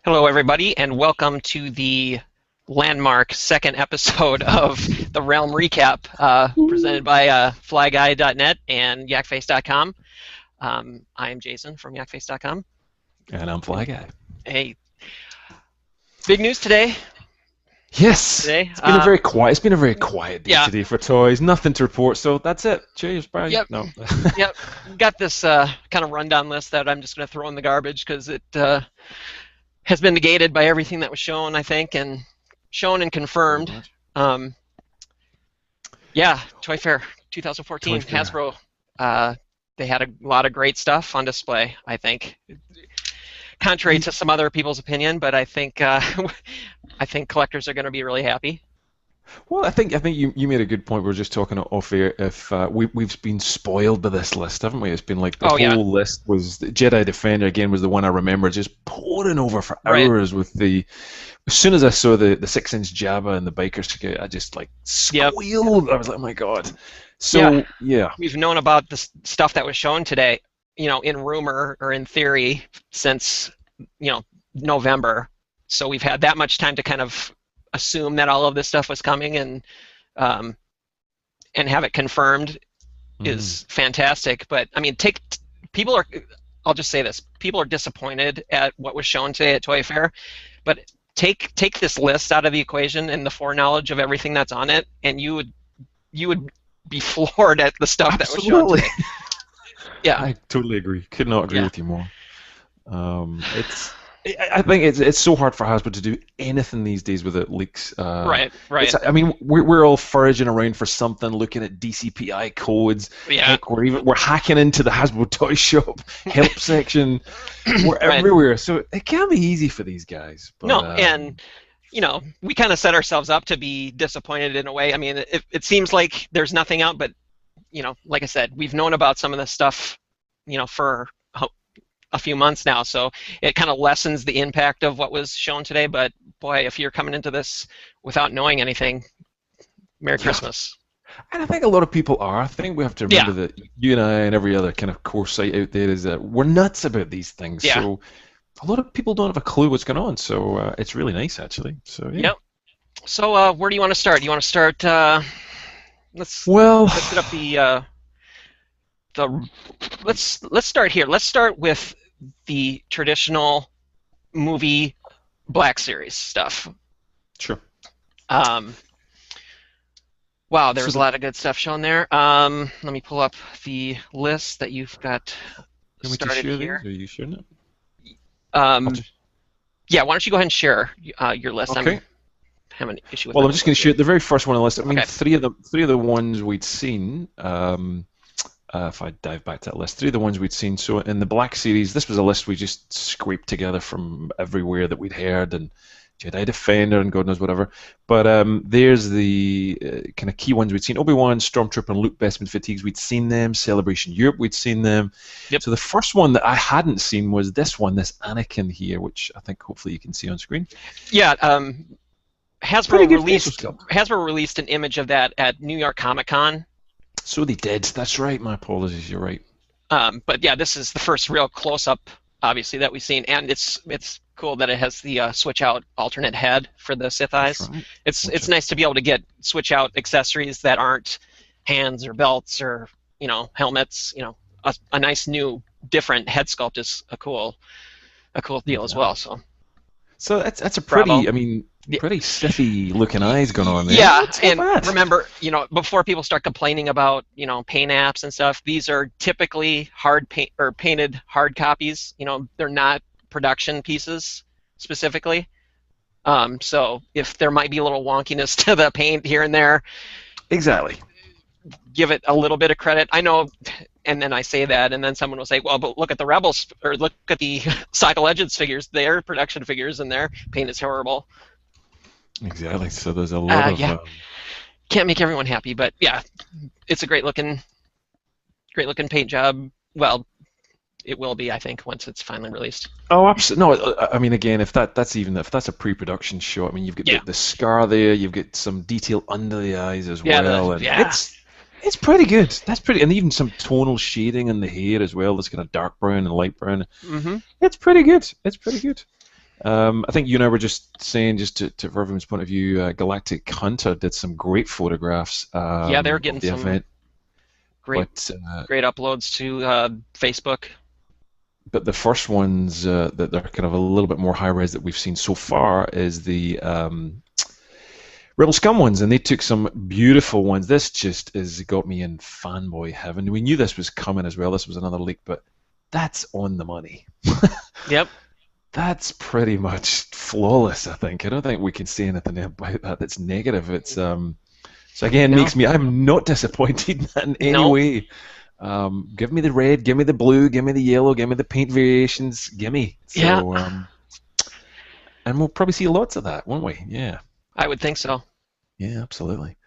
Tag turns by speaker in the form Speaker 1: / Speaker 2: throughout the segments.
Speaker 1: Hello, everybody, and welcome to the landmark second episode of the Realm Recap, presented by FlyGuy.net and Yakface.com. I am Jason from Yakface.com.
Speaker 2: And I'm Fly Guy.
Speaker 1: Hey, big news today.
Speaker 2: Yes,
Speaker 1: Today,
Speaker 2: it's been a very quiet. It's been a very quiet day
Speaker 1: yeah.
Speaker 2: today for toys. Nothing to report. So that's it. Cheers, bye.
Speaker 1: Yep.
Speaker 2: No.
Speaker 1: Yep. Got this kind of rundown list that I'm just going to throw in the garbage because it has been negated by everything that was shown, I think, and shown and confirmed. Yeah, Toy Fair 2014,
Speaker 2: Toy Fair.
Speaker 1: Hasbro. They had a lot of great stuff on display, I think. Contrary to some other people's opinion, but I think collectors are going to be really happy.
Speaker 2: Well, I think you made a good point. We were just talking off air. If we've been spoiled by this list, haven't we? It's been like the whole list was Jedi Defender again was the one I remember just pouring over for hours with the. As soon as I saw the 6-inch Jabba and the biker scout, I just like squealed. I was like, oh my god. So yeah,
Speaker 1: we've known about the stuff that was shown today, in rumor or in theory since November. So we've had that much time to kind of assume that all of this stuff was coming and have it confirmed is fantastic. But I mean, I'll just say this: people are disappointed at what was shown today at Toy Fair, but take this list out of the equation and the foreknowledge of everything that's on it, and you would be floored at the stuff that was shown today. Yeah,
Speaker 2: I totally agree. Could not agree with you more. I think it's so hard for Hasbro to do anything these days without leaks.
Speaker 1: Right.
Speaker 2: I mean, we're all foraging around for something, looking at DCPI codes.
Speaker 1: Yeah.
Speaker 2: Heck, we're hacking into the Hasbro toy shop help section. We're everywhere, so it can be easy for these guys. But,
Speaker 1: no, and we kind of set ourselves up to be disappointed in a way. I mean, it seems like there's nothing out, but like I said, we've known about some of this stuff, for a few months now, so it kind of lessens the impact of what was shown today. But boy, if you're coming into this without knowing anything, Merry Christmas.
Speaker 2: And I think a lot of people are. I think we have to remember that you and I and every other kind of core site out there is that we're nuts about these things. Yeah. So a lot of people don't have a clue what's going on. So it's really nice, actually. So yeah.
Speaker 1: Yep. So where do you want to start? Do you want to start? Let's set up let's start here. Let's start with the traditional movie Black Series stuff.
Speaker 2: Sure.
Speaker 1: Wow, there was a lot of good stuff shown there. Let me pull up the list that you've got started here.
Speaker 2: Are you sharing it?
Speaker 1: Yeah, why don't you go ahead and share your list?
Speaker 2: Okay.
Speaker 1: I'm having an issue with
Speaker 2: I'm just going to share the very first one on the list. I mean,
Speaker 1: okay.
Speaker 2: three of the ones we'd seen. If I dive back to that list, three of the ones we'd seen. So in the Black Series, this was a list we just scraped together from everywhere that we'd heard, and Jedi Defender and God knows whatever. But there's the kind of key ones we'd seen. Obi-Wan, Stormtrooper, and Luke Bespin fatigues, we'd seen them. Celebration Europe, we'd seen them.
Speaker 1: Yep.
Speaker 2: So the first one that I hadn't seen was this one, this Anakin here, which I think hopefully you can see on screen.
Speaker 1: Yeah, Hasbro released an image of that at New York Comic Con.
Speaker 2: So they did. That's right. My apologies. You're right.
Speaker 1: But yeah, this is the first real close-up, obviously, that we've seen, and it's cool that it has the switch-out alternate head for the Sith eyes.
Speaker 2: Right.
Speaker 1: It's nice to be able to get switch-out accessories that aren't hands or belts or helmets. A nice new different head sculpt is a cool deal as well.
Speaker 2: So that's a pretty pretty Sithy looking eyes going on there.
Speaker 1: Yeah, and remember, before people start complaining about, paint apps and stuff, these are typically painted hard copies. They're not production pieces specifically. So if there might be a little wonkiness to the paint here and there,
Speaker 2: exactly,
Speaker 1: give it a little bit of credit. I know, and then I say that, and then someone will say, well, but look at the Rebels, or look at the Cycle Legends figures. They're production figures, and their paint is horrible.
Speaker 2: Exactly. So there's a lot of
Speaker 1: can't make everyone happy, but yeah, it's a great looking paint job. Well, it will be, I think, once it's finally released.
Speaker 2: Oh, absolutely. No, I mean, again, if that's a pre-production shot, I mean, you've got the scar there, you've got some detail under the eyes as well, and it's pretty good. That's pretty, and even some tonal shading in the hair as well. That's kind of dark brown and light brown.
Speaker 1: Mm-hmm.
Speaker 2: It's pretty good. It's pretty good. I think you and I were just saying, just for everyone's point of view, Galactic Hunter did some great photographs
Speaker 1: Yeah, they're
Speaker 2: of
Speaker 1: getting
Speaker 2: the
Speaker 1: some
Speaker 2: event,
Speaker 1: great
Speaker 2: but
Speaker 1: great uploads to Facebook.
Speaker 2: the first ones that they're kind of a little bit more high res that we've seen so far is the Rebel Scum ones, and they took some beautiful ones. This just has got me in fanboy heaven. We knew this was coming as well. This was another leak, but that's on the money.
Speaker 1: Yep.
Speaker 2: That's pretty much flawless, I think. I don't think we can say anything about that that's negative. It's so again
Speaker 1: No.
Speaker 2: makes me I'm not disappointed in any
Speaker 1: No.
Speaker 2: way. Give me the red, give me the blue, give me the yellow, give me the paint variations, give me.
Speaker 1: Yeah,
Speaker 2: So and we'll probably see lots of that, won't we? Yeah.
Speaker 1: I would think so.
Speaker 2: Yeah, absolutely.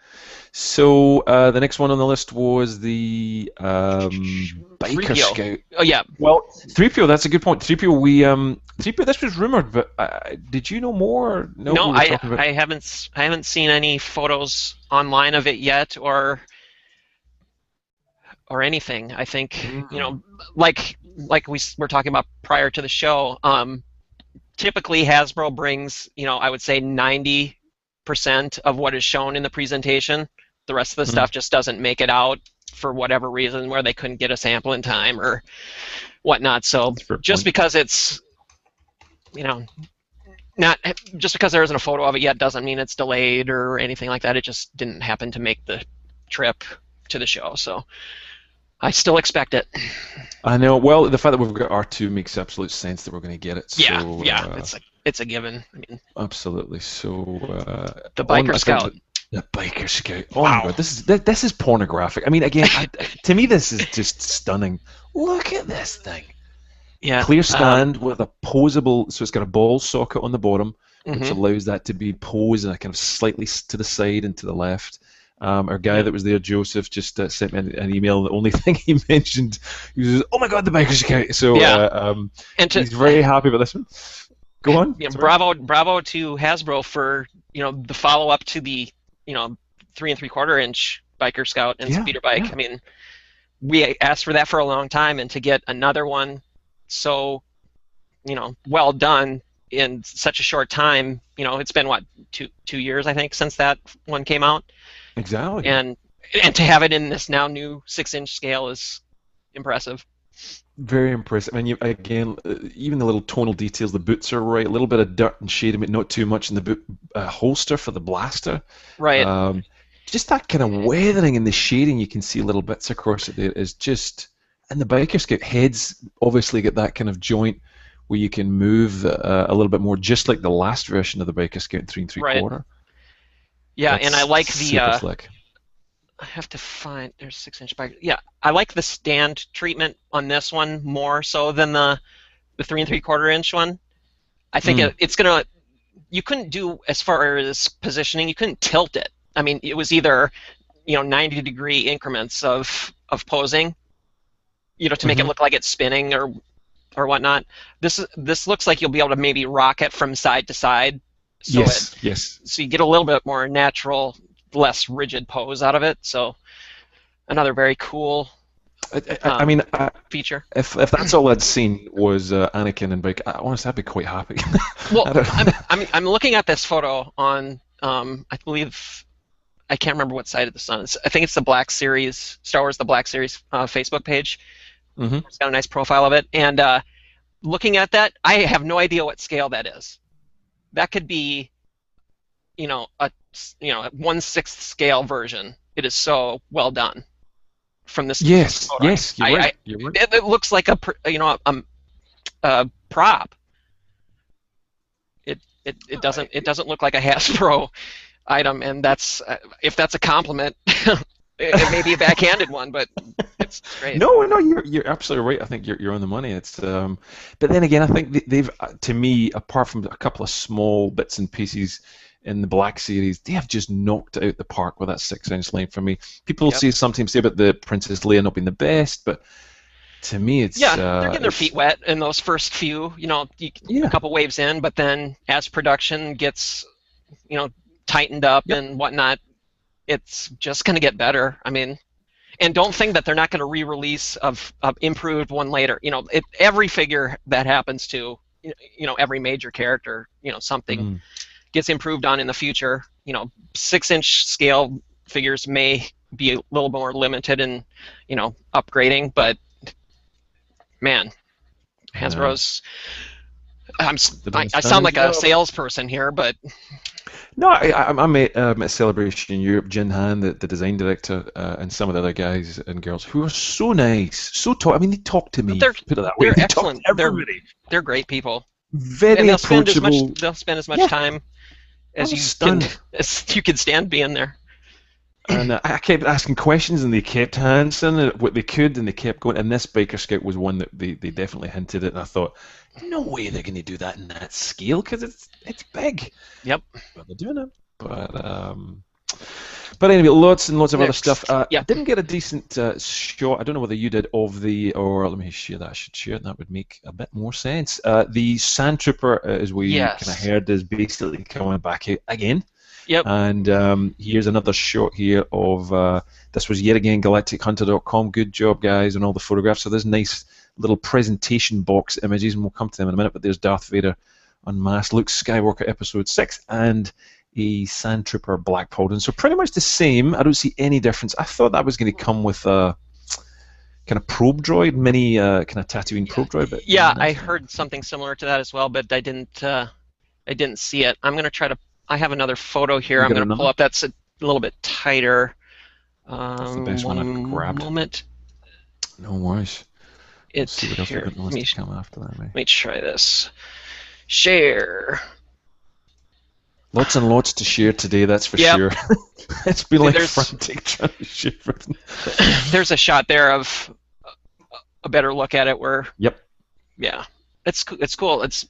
Speaker 2: So the next one on the list was the Biker
Speaker 1: 3PO.
Speaker 2: Scout.
Speaker 1: Oh yeah.
Speaker 2: Well, 3PO, that's a good point. 3PO, we 3PO, this was rumored, but did you know more? No,
Speaker 1: No,
Speaker 2: we were talking about.
Speaker 1: I haven't seen any photos online of it yet, or anything. I think
Speaker 2: Mm.
Speaker 1: like we were talking about prior to the show. Typically Hasbro brings, I would say 90% of what is shown in the presentation. The rest of the
Speaker 2: Mm.
Speaker 1: stuff just doesn't make it out for whatever reason, where they couldn't get a sample in time or whatnot. So
Speaker 2: That's a fair
Speaker 1: just
Speaker 2: point.
Speaker 1: because it's, you know, not just because there isn't a photo of it yet doesn't mean it's delayed or anything like that. It just didn't happen to make the trip to the show. So I still expect it.
Speaker 2: I know. Well, the fact that we've got R2 makes absolute sense that we're going to get it.
Speaker 1: Yeah,
Speaker 2: So
Speaker 1: yeah, it's a given. I mean,
Speaker 2: absolutely. So
Speaker 1: the
Speaker 2: on,
Speaker 1: Biker
Speaker 2: I think
Speaker 1: Scout.
Speaker 2: the Biker Scout. Oh my
Speaker 1: Wow.
Speaker 2: God, this is pornographic. I mean, again, to me, this is just stunning. Look at this thing.
Speaker 1: Yeah.
Speaker 2: Clear stand with a posable, so it's got a ball socket on the bottom, which
Speaker 1: Mhm.
Speaker 2: allows that to be posed and kind of slightly to the side and to the left. Our guy
Speaker 1: Yeah.
Speaker 2: that was there, Joseph, just sent me an email. The only thing he mentioned, he was, "Oh my God, the Biker Scout!" So
Speaker 1: Yeah. And
Speaker 2: he's very happy about this one. Go on. Sorry.
Speaker 1: bravo to Hasbro for the follow up to the 3 3/4 inch Biker Scout and
Speaker 2: Yeah,
Speaker 1: speeder bike.
Speaker 2: yeah.
Speaker 1: I mean, we asked for that for a long time, and to get another one so well done in such a short time. It's been what, 2 years I think since that one came out,
Speaker 2: Exactly.
Speaker 1: and to have it in this now new 6-inch scale is impressive.
Speaker 2: Very impressive. I mean, again, even the little tonal details, the boots are right, a little bit of dirt and shading, but not too much in the boot holster for the blaster.
Speaker 1: Right.
Speaker 2: Um, just that kind of weathering in the shading, you can see little bits across it there is just, and the Biker Scout heads obviously get that kind of joint where you can move a little bit more, just like the last version of the Biker Scout 3 3/4.
Speaker 1: Right. Yeah, and I
Speaker 2: That's
Speaker 1: like
Speaker 2: super slick.
Speaker 1: I have to find, there's 6-inch bike. Yeah, I like the stand treatment on this one more so than the 3 3/4 inch one. I think
Speaker 2: Mm.
Speaker 1: it's gonna. You couldn't do, as far as positioning, you couldn't tilt it. I mean, it was either 90-degree increments of posing, to make it
Speaker 2: Hmm.
Speaker 1: look like it's spinning or whatnot. This looks like you'll be able to maybe rock it from side to side, so
Speaker 2: Yes, yes.
Speaker 1: you get a little bit more natural, less rigid pose out of it. So another very cool
Speaker 2: I mean,
Speaker 1: feature.
Speaker 2: if that's all I'd seen was Anakin and Bike, honestly, I'd be quite happy.
Speaker 1: Well,
Speaker 2: I don't.
Speaker 1: I'm looking at this photo on I believe, I can't remember what side of the sun. I think it's the Black Series, Star Wars the Black Series Facebook page.
Speaker 2: Hmm.
Speaker 1: It's got a nice profile of it, and looking at that, I have no idea what scale that is. That could be a 1/6 scale version. It is so well done from this
Speaker 2: Yes,
Speaker 1: photo.
Speaker 2: yes, you're right. You're right.
Speaker 1: It looks like a prop. It doesn't look like a Hasbro item, and that's if that's a compliment, it may be a backhanded one, but it's great.
Speaker 2: No, no, you're absolutely right. I think you're on the money. It's but then again, I think they've to me, apart from a couple of small bits and pieces in the Black Series, they have just knocked it out the park with that 6-inch line for me. People
Speaker 1: Yep.
Speaker 2: sometimes say about the Princess Leia not being the best, but to me, it's
Speaker 1: Yeah, they're getting their
Speaker 2: it's
Speaker 1: feet wet in those first few, a
Speaker 2: yeah,
Speaker 1: couple waves in, but then as production gets, you know, tightened up
Speaker 2: yep,
Speaker 1: and whatnot, it's just going to get better. I mean, and don't think that they're not going to re-release of improved one later. Every figure that happens to every major character, something
Speaker 2: Mm,
Speaker 1: gets improved on in the future. 6-inch scale figures may be a little more limited in, upgrading, but man,
Speaker 2: I know.
Speaker 1: Hasbro's.
Speaker 2: They're doing a
Speaker 1: I sound
Speaker 2: stunning
Speaker 1: like a
Speaker 2: job.
Speaker 1: salesperson here, but
Speaker 2: No, I met at Celebration in Europe, Jin Han, the design director, and some of the other guys and girls who are so nice, so talk. I mean, they talk to me.
Speaker 1: they're
Speaker 2: Put it that way.
Speaker 1: they're
Speaker 2: They talk to
Speaker 1: excellent.
Speaker 2: everybody.
Speaker 1: They're great people, and
Speaker 2: Very approachable.
Speaker 1: they'll spend as much
Speaker 2: Yeah,
Speaker 1: time
Speaker 2: I
Speaker 1: as
Speaker 2: was
Speaker 1: you can
Speaker 2: stunned.
Speaker 1: as you can stand being there.
Speaker 2: And I kept asking questions, and they kept answering what they could, and they kept going. And this Biker Scout was one that they definitely hinted at, and I thought, no way they're going to do that in that scale because it's big.
Speaker 1: Yep.
Speaker 2: But they're doing it. But anyway, lots and lots of other stuff.
Speaker 1: Next.
Speaker 2: I
Speaker 1: Yep.
Speaker 2: didn't get a decent shot. I don't know whether you did of the, or let me share that. I should share it. That would make a bit more sense. The Sand Trooper, as we kind of
Speaker 1: Yes.
Speaker 2: heard, is basically coming back out again.
Speaker 1: Yep.
Speaker 2: And here's another shot here of this was yet again galactichunter.com. Good job, guys, on all the photographs. So there's nice little presentation box images, and we'll come to them in a minute. But there's Darth Vader unmasked, Luke Skywalker Episode 6, and a Sand Trooper Black Paladin. So pretty much the same. I don't see any difference. I thought that was going to come with a kind of probe droid, mini kind of Tatooine probe droid. But
Speaker 1: Yeah, I
Speaker 2: that's not.
Speaker 1: heard something similar to that as well, but I didn't see it. I'm gonna try to. I have another photo here.
Speaker 2: You
Speaker 1: I'm
Speaker 2: got
Speaker 1: gonna pull
Speaker 2: another?
Speaker 1: up. That's a little bit tighter.
Speaker 2: That's the best one I've
Speaker 1: One
Speaker 2: grabbed.
Speaker 1: moment.
Speaker 2: No worries. We'll
Speaker 1: It
Speaker 2: see what else we
Speaker 1: here.
Speaker 2: got in the list to come after that, mate.
Speaker 1: Let me try this. Share.
Speaker 2: Lots and lots to share today, that's for
Speaker 1: Yep.
Speaker 2: sure. It's been like
Speaker 1: There's
Speaker 2: frantic trying to share everything.
Speaker 1: there's a shot there of a better look at it where
Speaker 2: Yep.
Speaker 1: yeah, it's cool.
Speaker 2: It's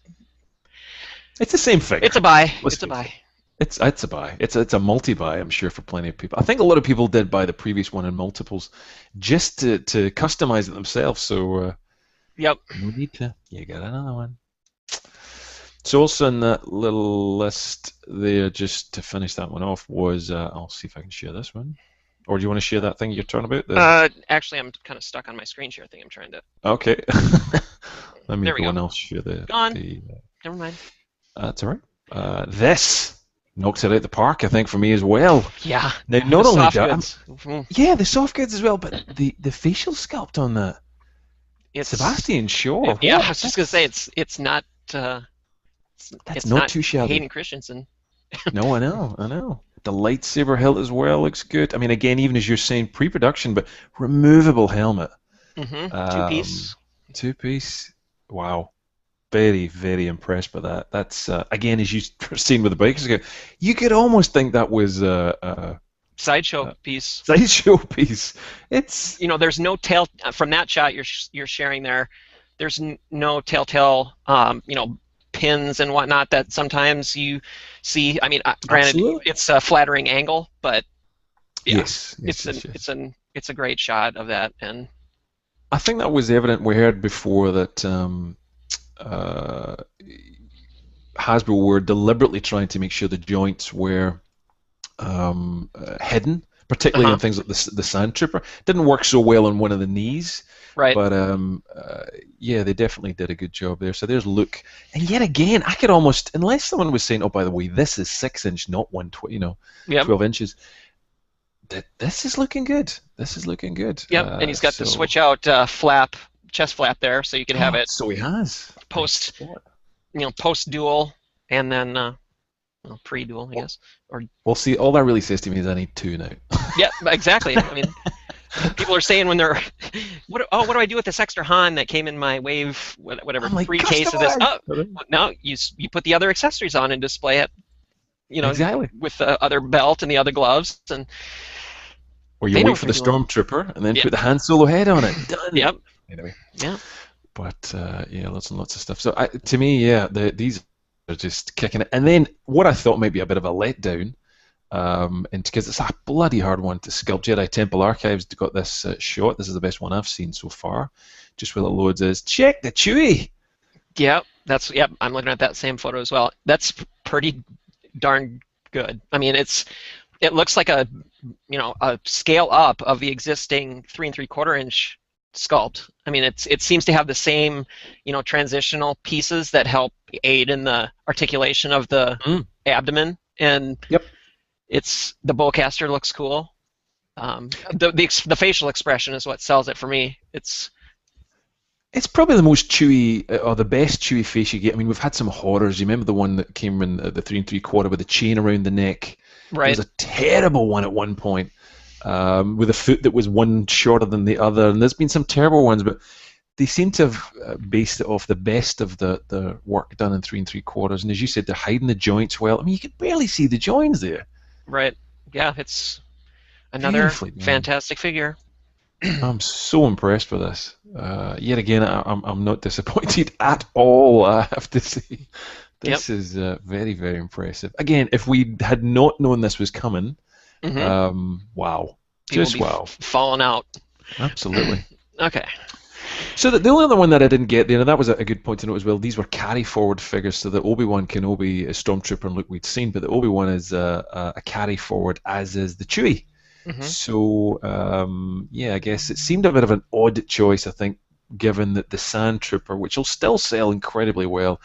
Speaker 2: the same figure.
Speaker 1: It's a buy.
Speaker 2: Let's
Speaker 1: It's a
Speaker 2: face
Speaker 1: buy.
Speaker 2: it. It's a buy. It's a multi-buy, I'm sure, for plenty of people. I think a lot of people did buy the previous one in multiples just to customize it themselves. So
Speaker 1: Yep.
Speaker 2: no need to. You got another one. So also in that little list there, just to finish that one off, was I'll see if I can share this one. Or do you want to share that thing you're talking about?
Speaker 1: Actually, I'm kind of stuck on my screen share thing. I'm trying to.
Speaker 2: Okay. Let me
Speaker 1: There we
Speaker 2: go
Speaker 1: go.
Speaker 2: and I'll share
Speaker 1: Gone.
Speaker 2: the
Speaker 1: Never mind.
Speaker 2: that's all right. This knocks it out the park, I think, for me as well.
Speaker 1: Yeah.
Speaker 2: Now,
Speaker 1: The
Speaker 2: not only
Speaker 1: soft
Speaker 2: that,
Speaker 1: goods. Mhm.
Speaker 2: yeah, the soft goods as well, but the facial sculpt on that,
Speaker 1: It's
Speaker 2: Sebastian Shaw.
Speaker 1: yeah.
Speaker 2: what?
Speaker 1: I was just gonna say it's not
Speaker 2: That's
Speaker 1: it's
Speaker 2: not
Speaker 1: not
Speaker 2: too shabby.
Speaker 1: Hayden Christensen.
Speaker 2: No, I know. The lightsaber hilt as well looks good. I mean, again, even as you're saying, pre-production, but removable helmet.
Speaker 1: Two piece.
Speaker 2: Two piece. Wow. Very, very impressed by that. That's again, as you were seeing with the bikers ago, you could almost think that was a
Speaker 1: Sideshow piece.
Speaker 2: sideshow piece. It's
Speaker 1: There's no tail from that shot you're sharing there. There's no telltale, pins and whatnot that sometimes you see. I mean, granted,
Speaker 2: absolutely.
Speaker 1: it's a flattering angle, but yeah,
Speaker 2: Yes, yes, yes, yes.
Speaker 1: it's a great shot of that. And
Speaker 2: I think that was evident. We heard before that uh, Hasbro were deliberately trying to make sure the joints were hidden, particularly on things like the Sand Trooper. Didn't work so well on one of the knees,
Speaker 1: right.
Speaker 2: but yeah, they definitely did a good job there. So there's Luke, and yet again, I could almost, unless someone was saying, "Oh, by the way, this is 6-inch, not 12 inches." This is looking good. This is looking good.
Speaker 1: Yep, and he's got the switch out flap, chest flap there, so you can have it
Speaker 2: So he has
Speaker 1: post,
Speaker 2: Nice spot.
Speaker 1: post dual, and then pre dual, I guess. Or
Speaker 2: Well, see, all that really says to me is I need two now.
Speaker 1: yeah, exactly. I mean, people are saying when they're, what do I do with this extra Han that came in my wave, whatever,
Speaker 2: I'm like,
Speaker 1: free case of this? Oh,
Speaker 2: customize!
Speaker 1: no, you put the other accessories on and display it,
Speaker 2: Exactly.
Speaker 1: with the other belt and the other gloves, and
Speaker 2: Or you
Speaker 1: they know
Speaker 2: wait
Speaker 1: what
Speaker 2: for the
Speaker 1: they're doing.
Speaker 2: Stormtrooper and then
Speaker 1: Yeah.
Speaker 2: put the Han Solo head on it. Done.
Speaker 1: Yep.
Speaker 2: Anyway.
Speaker 1: Yeah.
Speaker 2: But yeah, lots and lots of stuff. So to me, yeah, these are just kicking it. And then what I thought might be a bit of a letdown, and because it's a bloody hard one to sculpt. Jedi Temple Archives got this shot. This is the best one I've seen so far. Just while it loads is check the Chewie.
Speaker 1: Yep. Yep. I'm looking at that same photo as well. That's pretty darn good. I mean, it looks like a scale up of the existing 3 3/4 inch sculpt. I mean, it seems to have the same, transitional pieces that help aid in the articulation of the
Speaker 2: Mm.
Speaker 1: abdomen, and
Speaker 2: Yep.
Speaker 1: the bowcaster looks cool. The facial expression is what sells it for me.
Speaker 2: It's probably the most chewy or the best chewy face you get. I mean, we've had some horrors. You remember the one that came in the 3 3/4 with the chain around the neck? There was
Speaker 1: Right,
Speaker 2: a terrible one at one point with a foot that was one shorter than the other. And there's been some terrible ones, but they seem to have based it off the best of the work done in 3 3/4. And as you said, they're hiding the joints well. I mean, you could barely see the joins there.
Speaker 1: right. Yeah, it's another
Speaker 2: Beautifully done.
Speaker 1: fantastic figure.
Speaker 2: I'm so impressed with this. Yet again, I'm not disappointed at all, I have to say.
Speaker 1: Yep.
Speaker 2: This is very, very impressive. Again, if we had not known this was coming,
Speaker 1: Hmm.
Speaker 2: wow.
Speaker 1: People
Speaker 2: Just
Speaker 1: be
Speaker 2: wow.
Speaker 1: falling out.
Speaker 2: Absolutely.
Speaker 1: Okay.
Speaker 2: So the only other one that I didn't get there, and that was a good point to note as well, these were carry forward figures. So the Obi-Wan Kenobi is Stormtrooper and Luke we'd seen, but the Obi-Wan is a carry forward, as is the Chewie.
Speaker 1: Hmm.
Speaker 2: So yeah, I guess it seemed a bit of an odd choice, I think, given that the Sand Trooper, which will still sell incredibly well,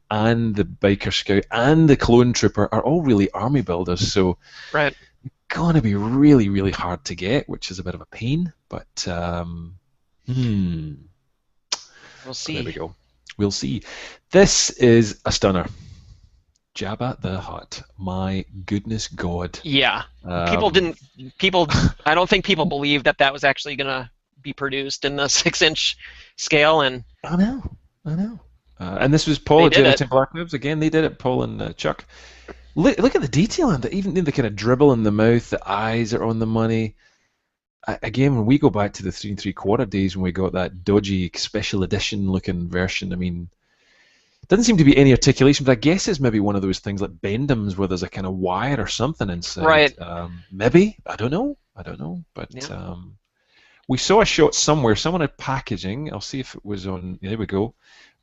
Speaker 2: and the Biker Scout and the Clone Trooper are all really army builders. So
Speaker 1: Right.
Speaker 2: gonna be really, really hard to get, which is a bit of a pain. But hmm.
Speaker 1: We'll
Speaker 2: But there we
Speaker 1: see.
Speaker 2: go. We'll see. This is a stunner. Jabba the Hutt. My goodness God.
Speaker 1: Yeah. People
Speaker 2: Um,
Speaker 1: didn't. People. I don't think people believed that that was actually gonna be produced in the 6-inch scale, and
Speaker 2: I know. I know. And this was Paul
Speaker 1: they
Speaker 2: at
Speaker 1: did
Speaker 2: Jedi
Speaker 1: it.
Speaker 2: Temple Archives. Again, they did it, Paul and Chuck. Look at the detail on it. Even the kind of dribble in the mouth, the eyes are on the money. Again, when we go back to the 3 3/4 days when we got that dodgy special edition looking version, I mean, doesn't seem to be any articulation, but I guess it's maybe one of those things like Bendham's where there's a kind of wire or something inside.
Speaker 1: Right.
Speaker 2: Maybe. I don't know. I don't know. But
Speaker 1: Yeah.
Speaker 2: we saw a shot somewhere. Someone had packaging. I'll see if it was on. There we go.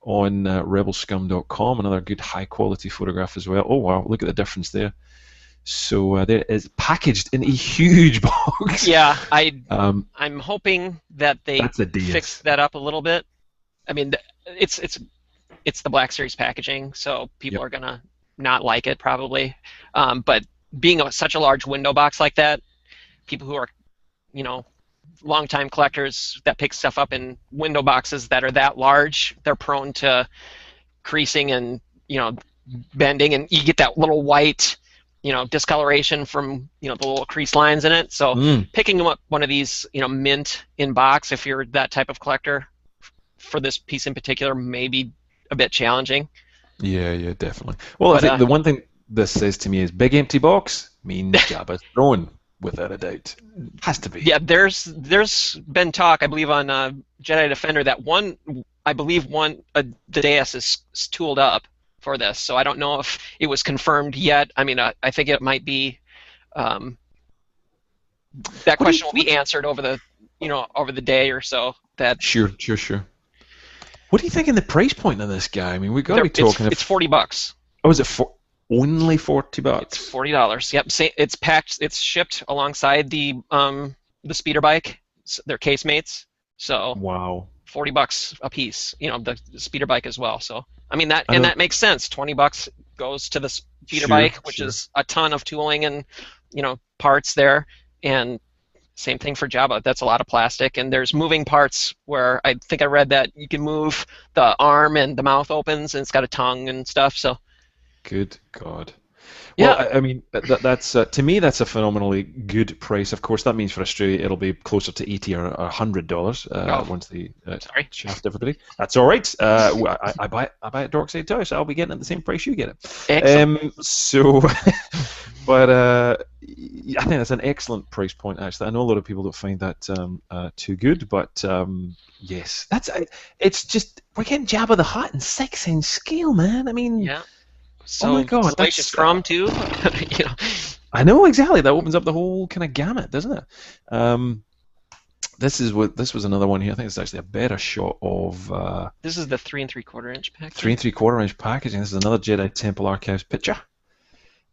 Speaker 2: On rebelscum.com. Another good high quality photograph as well. Oh, wow. Look at the difference there. So there it is, packaged in a huge box.
Speaker 1: Yeah.
Speaker 2: Um,
Speaker 1: I'm hoping that they
Speaker 2: that's a
Speaker 1: fix
Speaker 2: DS.
Speaker 1: that up a little bit. I mean, it's the Black Series packaging, so people
Speaker 2: Yep.
Speaker 1: are gonna not like it probably. But being such a large window box like that, people who are, you know, longtime collectors that pick stuff up in window boxes that are that large, they're prone to creasing and, bending, and you get that little white, discoloration from, the little crease lines in it. So
Speaker 2: Mm.
Speaker 1: picking up one of these, mint in box, if you're that type of collector, for this piece in particular, may be a bit challenging.
Speaker 2: Yeah, yeah, definitely. Well, I
Speaker 1: But
Speaker 2: think the one thing this says to me is big empty box means Jabba's throne, without a doubt. Has to be.
Speaker 1: yeah, there's been talk, I believe, on Jedi Defender that I believe the dais is tooled up for this. So I don't know if it was confirmed yet. I mean, I think it might be. Um, that
Speaker 2: What do you,
Speaker 1: question will be
Speaker 2: what,
Speaker 1: answered over the day or so. That
Speaker 2: sure, sure, sure. What do you think in the price point of this guy? I mean, we've got to
Speaker 1: there,
Speaker 2: be talking
Speaker 1: it's
Speaker 2: of.
Speaker 1: $40.
Speaker 2: Oh, is it for only 40
Speaker 1: It's
Speaker 2: bucks?
Speaker 1: $40. Yep. It's packed. It's shipped alongside the speeder bike, their casemates. So
Speaker 2: Wow.
Speaker 1: $40 a piece. The speeder bike as well. So I mean
Speaker 2: I know.
Speaker 1: that makes sense. $20 goes to the speeder
Speaker 2: Sure,
Speaker 1: bike, which
Speaker 2: sure.
Speaker 1: is a ton of tooling and parts there. And same thing for Jabba. That's a lot of plastic, and there's moving parts where I think I read that you can move the arm and the mouth opens, and it's got a tongue and stuff. So
Speaker 2: Good God. Well,
Speaker 1: yeah,
Speaker 2: I mean, that's to me that's a phenomenally good price. Of course, that means for Australia it'll be closer to 80 or $100
Speaker 1: oh,
Speaker 2: once they
Speaker 1: sorry.
Speaker 2: shaft everybody. That's all right. I buy it Dorkside Toy, so I'll be getting it at the same price you get it.
Speaker 1: Excellent.
Speaker 2: So, but I think that's an excellent price point. Actually, I know a lot of people don't find that too good, but yes, it's just we're getting Jabba the Hutt in 6-inch scale, man. I mean.
Speaker 1: Yeah.
Speaker 2: Oh my
Speaker 1: So
Speaker 2: God,
Speaker 1: Salacious
Speaker 2: that's
Speaker 1: Crumb too. you know.
Speaker 2: I know exactly. That opens up the whole kind of gamut, doesn't it? This was another one here. I think it's actually a better shot of
Speaker 1: This is the 3 3/4 inch packaging.
Speaker 2: 3 3/4 inch packaging. This is another Jedi Temple Archives picture.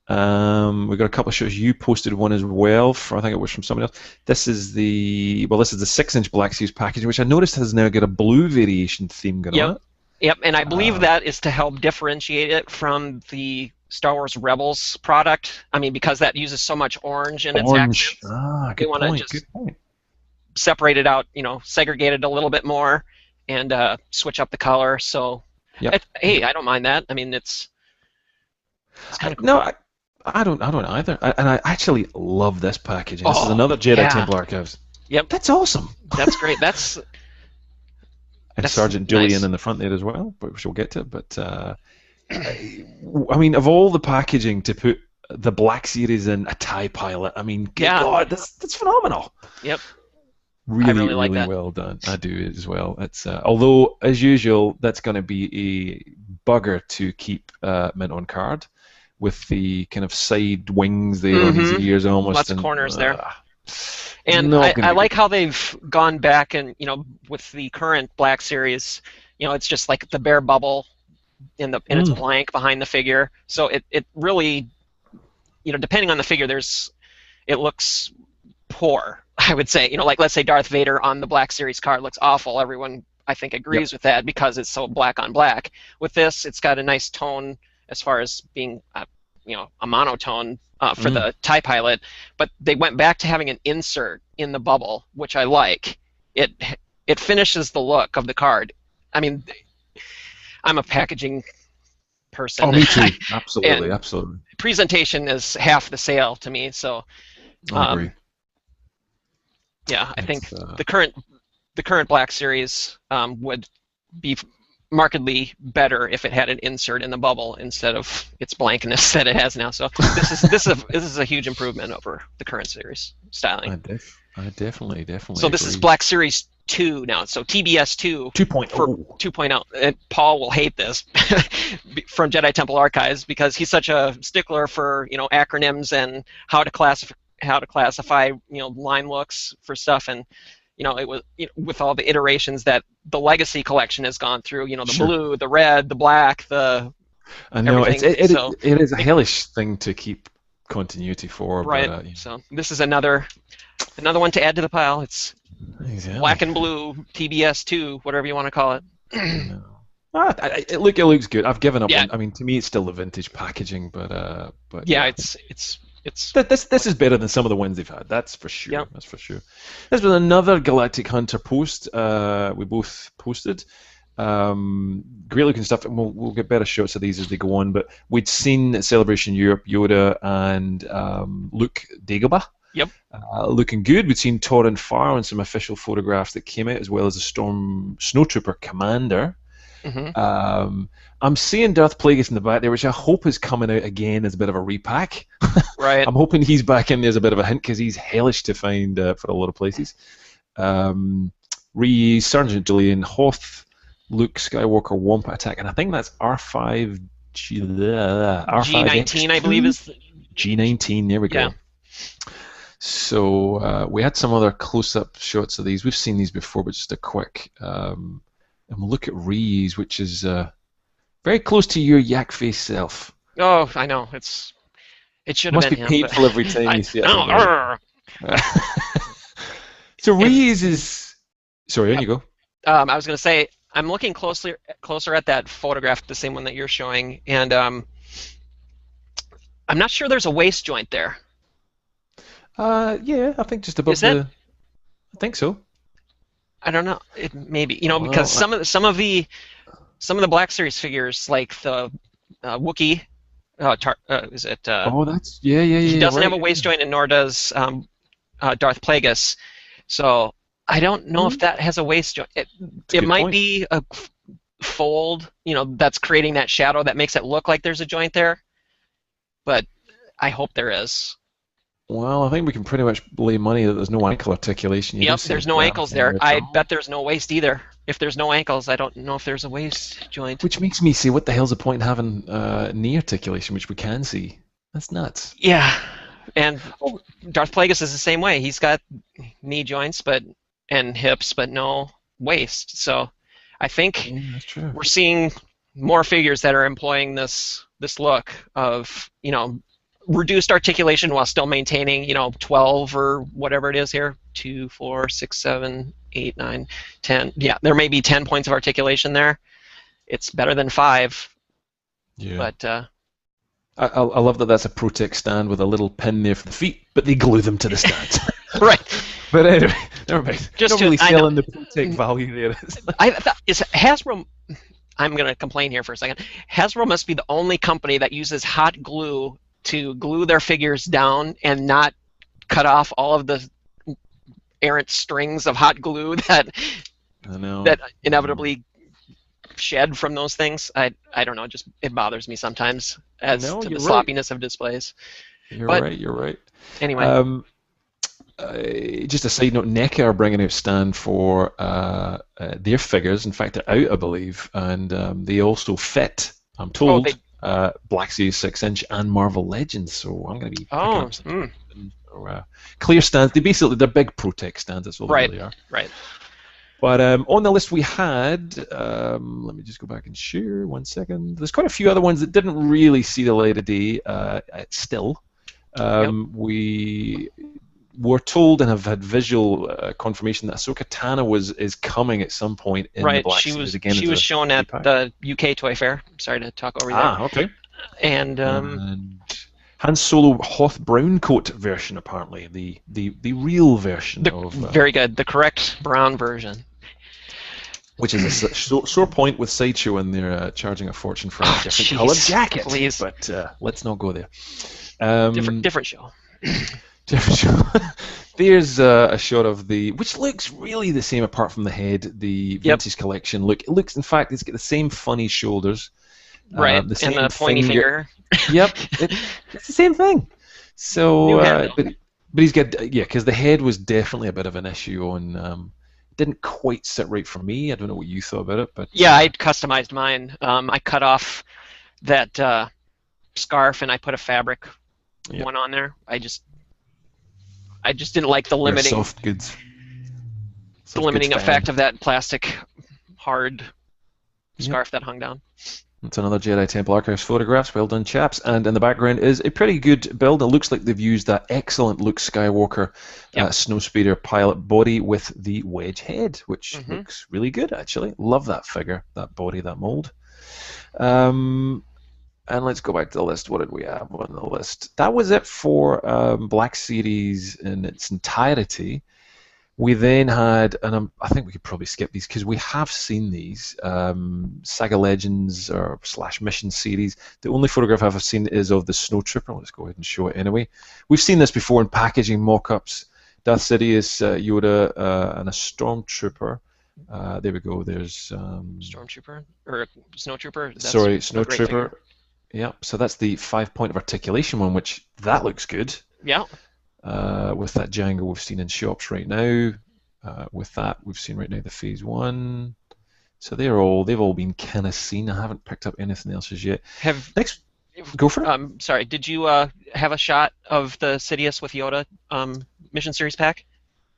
Speaker 2: We've got a couple of shows. You posted one as well. I think it was from somebody else. This is the 6-inch Black Series package, which I noticed has now got a blue variation theme going on
Speaker 1: Yep.
Speaker 2: it.
Speaker 1: Yep, and I believe that is to help differentiate it from the Star Wars Rebels product. I mean, because that uses so much orange in its
Speaker 2: Orange.
Speaker 1: accents,
Speaker 2: Ah,
Speaker 1: they
Speaker 2: good
Speaker 1: want to
Speaker 2: point. Good
Speaker 1: just
Speaker 2: point.
Speaker 1: separate it out, segregate it a little bit more, and switch up the color. So,
Speaker 2: Yep.
Speaker 1: hey,
Speaker 2: Yep.
Speaker 1: I don't mind that. I mean, it's kind of
Speaker 2: No,
Speaker 1: cool.
Speaker 2: I don't either. And I actually love this packaging. This is
Speaker 1: Oh,
Speaker 2: another Jedi
Speaker 1: yeah.
Speaker 2: Temple Archives.
Speaker 1: Yep,
Speaker 2: That's awesome.
Speaker 1: that's great. That's
Speaker 2: And
Speaker 1: that's
Speaker 2: Sergeant Julian
Speaker 1: nice.
Speaker 2: in the front there as well, which we'll get to. But I mean, of all the packaging to put the Black Series in a TIE pilot, I mean, good
Speaker 1: Yeah.
Speaker 2: God, that's phenomenal.
Speaker 1: Yep. I
Speaker 2: Really,
Speaker 1: really like
Speaker 2: really
Speaker 1: that.
Speaker 2: well done. I do as well. It's although, as usual, that's going to be a bugger to keep mint on card with the kind of side wings there on his
Speaker 1: Mm-hmm.
Speaker 2: ears almost,
Speaker 1: Lots of
Speaker 2: and
Speaker 1: corners there. And
Speaker 2: not going
Speaker 1: I
Speaker 2: to be
Speaker 1: like
Speaker 2: good.
Speaker 1: how they've gone back and, with the current Black Series, it's just like the bare bubble in its
Speaker 2: Mm,
Speaker 1: blank behind the figure. So it really, depending on the figure, it looks poor, I would say. Like let's say Darth Vader on the Black Series card looks awful. Everyone I think
Speaker 2: yep.
Speaker 1: agrees with that because it's so black on black. With this, it's got a nice tone as far as being a monotone for
Speaker 2: Mm.
Speaker 1: the TIE pilot, but they went back to having an insert in the bubble, which I like. It it finishes the look of the card. I mean, I'm a packaging
Speaker 2: Oh,
Speaker 1: person,
Speaker 2: me too. Absolutely,
Speaker 1: and
Speaker 2: absolutely.
Speaker 1: presentation is half the sale to me. So,
Speaker 2: I agree.
Speaker 1: um, yeah, I think
Speaker 2: It's
Speaker 1: the current Black Series would be markedly better if it had an insert in the bubble instead of its blankness that it has now. So this is a huge improvement over the current series styling.
Speaker 2: I definitely
Speaker 1: So this is
Speaker 2: agree.
Speaker 1: Black Series 2 now. So TBS 2 for
Speaker 2: 2.0.
Speaker 1: 2.0. And Paul will hate this from Jedi Temple Archives because he's such a stickler for acronyms and how to classify line looks for stuff. And it was with all the iterations that the Legacy collection has gone through. The
Speaker 2: Sure.
Speaker 1: blue, the red, the black, the
Speaker 2: I know
Speaker 1: everything. So
Speaker 2: it is a
Speaker 1: it,
Speaker 2: hellish thing to keep continuity for, but
Speaker 1: right. So this is another one to add to the pile. It's
Speaker 2: exactly.
Speaker 1: black and blue TBS2, whatever you want to call it.
Speaker 2: No. It looks good. I've given up
Speaker 1: Yeah,
Speaker 2: on. I mean, to me, it's still the vintage packaging, but
Speaker 1: yeah.
Speaker 2: yeah,
Speaker 1: It's
Speaker 2: this is better than some of the wins they've had. That's for
Speaker 1: yeah.
Speaker 2: sure. That's for sure. This was another Galactic Hunter post. We both posted. Great looking stuff, and we'll get better shots of these as they go on. But we'd seen at Celebration Europe Yoda and Luke Dagobah.
Speaker 1: Yep.
Speaker 2: Looking good. We'd seen Torrin Farr on some official photographs that came out, as well as the Storm Snowtrooper Commander.
Speaker 1: Hmm.
Speaker 2: I'm seeing Darth Plagueis in the back there, which I hope is coming out again as a bit of a repack.
Speaker 1: Right.
Speaker 2: I'm hoping he's back in there as a bit of a hint because he's hellish to find for a lot of places. Sergeant Julian, Hoth, Luke Skywalker, Wampa Attack, and I think that's R5
Speaker 1: G19, I believe,
Speaker 2: R5X2?
Speaker 1: is
Speaker 2: G19, there we
Speaker 1: yeah.
Speaker 2: go. So we had some other close-up shots of these. We've seen these before, but just a quick. And we'll look at Ree's, which is very close to your Yakface self.
Speaker 1: Oh, I know. It should have
Speaker 2: Must
Speaker 1: been
Speaker 2: be
Speaker 1: him, but
Speaker 2: painful every time
Speaker 1: I
Speaker 2: you see it.
Speaker 1: no. Arr!
Speaker 2: So
Speaker 1: And
Speaker 2: Ree's is. Sorry, on you go.
Speaker 1: I was going to say I'm looking closer at that photograph, the same one that you're showing, and I'm not sure there's a waist joint there.
Speaker 2: Yeah, I think just above
Speaker 1: Is it?
Speaker 2: the. I think so.
Speaker 1: I don't know. It maybe because
Speaker 2: Well,
Speaker 1: some of the Black Series figures, like the Wookiee, is it?
Speaker 2: oh, that's yeah, yeah,
Speaker 1: He
Speaker 2: yeah. You're
Speaker 1: doesn't have
Speaker 2: right.
Speaker 1: a waist joint, and nor does Darth Plagueis. So I don't know if
Speaker 2: Mm,
Speaker 1: that has a waist joint. It
Speaker 2: That's a
Speaker 1: it
Speaker 2: good
Speaker 1: might
Speaker 2: point.
Speaker 1: be a fold, that's creating that shadow that makes it look like there's a joint there. But I hope there is.
Speaker 2: Well, I think we can pretty much lay money that there's no ankle articulation. You don't
Speaker 1: Yep,
Speaker 2: see any
Speaker 1: there's no
Speaker 2: gaps
Speaker 1: ankles
Speaker 2: in there
Speaker 1: there.
Speaker 2: at
Speaker 1: I
Speaker 2: all.
Speaker 1: bet there's no waist either. If there's no ankles, I don't know if there's a waist joint.
Speaker 2: Which makes me say, what the hell's the point in having knee articulation, which we can see? That's nuts.
Speaker 1: Yeah, and
Speaker 2: Oh,
Speaker 1: Darth Plagueis is the same way. He's got knee joints, and hips, but no waist. So I think
Speaker 2: yeah, that's true.
Speaker 1: we're seeing more figures that are employing this look of reduced articulation while still maintaining, 12 or whatever it is here. 2, 4, 6, 7, 8, 9, 10. Yeah, there may be 10 points of articulation there. It's better than 5.
Speaker 2: Yeah.
Speaker 1: But
Speaker 2: I love that that's a Protec stand with a little pin there for the feet, but they glue them to the stand.
Speaker 1: right.
Speaker 2: But anyway, never mind.
Speaker 1: Just
Speaker 2: not really selling the Protec value there.
Speaker 1: Is Hasbro. I'm going to complain here for a second. Hasbro must be the only company that uses hot glue to glue their figures down and not cut off all of the errant strings of hot glue that inevitably shed from those things. I don't know. Just it bothers me sometimes as to the sloppiness of displays.
Speaker 2: You're right.
Speaker 1: Anyway.
Speaker 2: Just a side note, NECA are bringing out stand for their figures. In fact, they're out, I believe, and they also fit, I'm told, Black Series 6-inch and Marvel Legends. So I'm going to be picking up some clear stands. They're big Protec stands. That's all they really are.
Speaker 1: Right.
Speaker 2: But on the list we had, let me just go back and share 1 second. There's quite a few other ones that didn't really see the light of day still. We were told and have had visual confirmation that Ahsoka Tano is coming at some point in the Black Series again.
Speaker 1: She was shown at the UK Toy Fair. Sorry to talk over you there.
Speaker 2: Okay.
Speaker 1: And
Speaker 2: Han Solo Hoth brown coat version, apparently the real version of
Speaker 1: very good, the correct brown version.
Speaker 2: Which is a sore point with Sideshow, and they're charging a fortune for a different coloured jacket.
Speaker 1: Please.
Speaker 2: But let's not go there.
Speaker 1: Different show.
Speaker 2: There's a shot of which looks really the same apart from the head. The Vintage Collection look. It looks, in fact, it's got the same funny shoulders.
Speaker 1: Right,
Speaker 2: the same
Speaker 1: and the pointy finger.
Speaker 2: Yep, it's the same thing. So, but he's got because the head was definitely a bit of an issue on. Didn't quite sit right for me. I don't know what you thought about it, but
Speaker 1: I customized mine. I cut off that scarf and I put a fabric one on there. I just didn't like the limiting
Speaker 2: soft goods.
Speaker 1: The limiting effect of that plastic hard scarf that hung down.
Speaker 2: That's another Jedi Temple Archives photographs. Well done, chaps. And in the background is a pretty good build. It looks like they've used that excellent Luke Skywalker Snowspeeder pilot body with the wedge head, which looks really good, actually. Love that figure, that body, that mold. And let's go back to the list. What did we have on the list? That was it for Black Series in its entirety. We then had, and I think we could probably skip these because we have seen these, Saga Legends or / Mission Series. The only photograph I've seen is of the Snow Trooper. Let's go ahead and show it anyway. We've seen this before in packaging mock-ups. Darth Sidious, Yoda, and a Stormtrooper. There we go. There's
Speaker 1: Stormtrooper or Snowtrooper.
Speaker 2: Sorry, Snowtrooper. Yeah, so that's the 5-point of articulation one, which that looks good.
Speaker 1: Yeah.
Speaker 2: With that Django we've seen in shops right now. With that we've seen right now the Phase 1. So they've all been kind of seen. I haven't picked up anything else as yet. Next, go for it.
Speaker 1: Sorry, did you have a shot of the Sidious with Yoda Mission Series pack?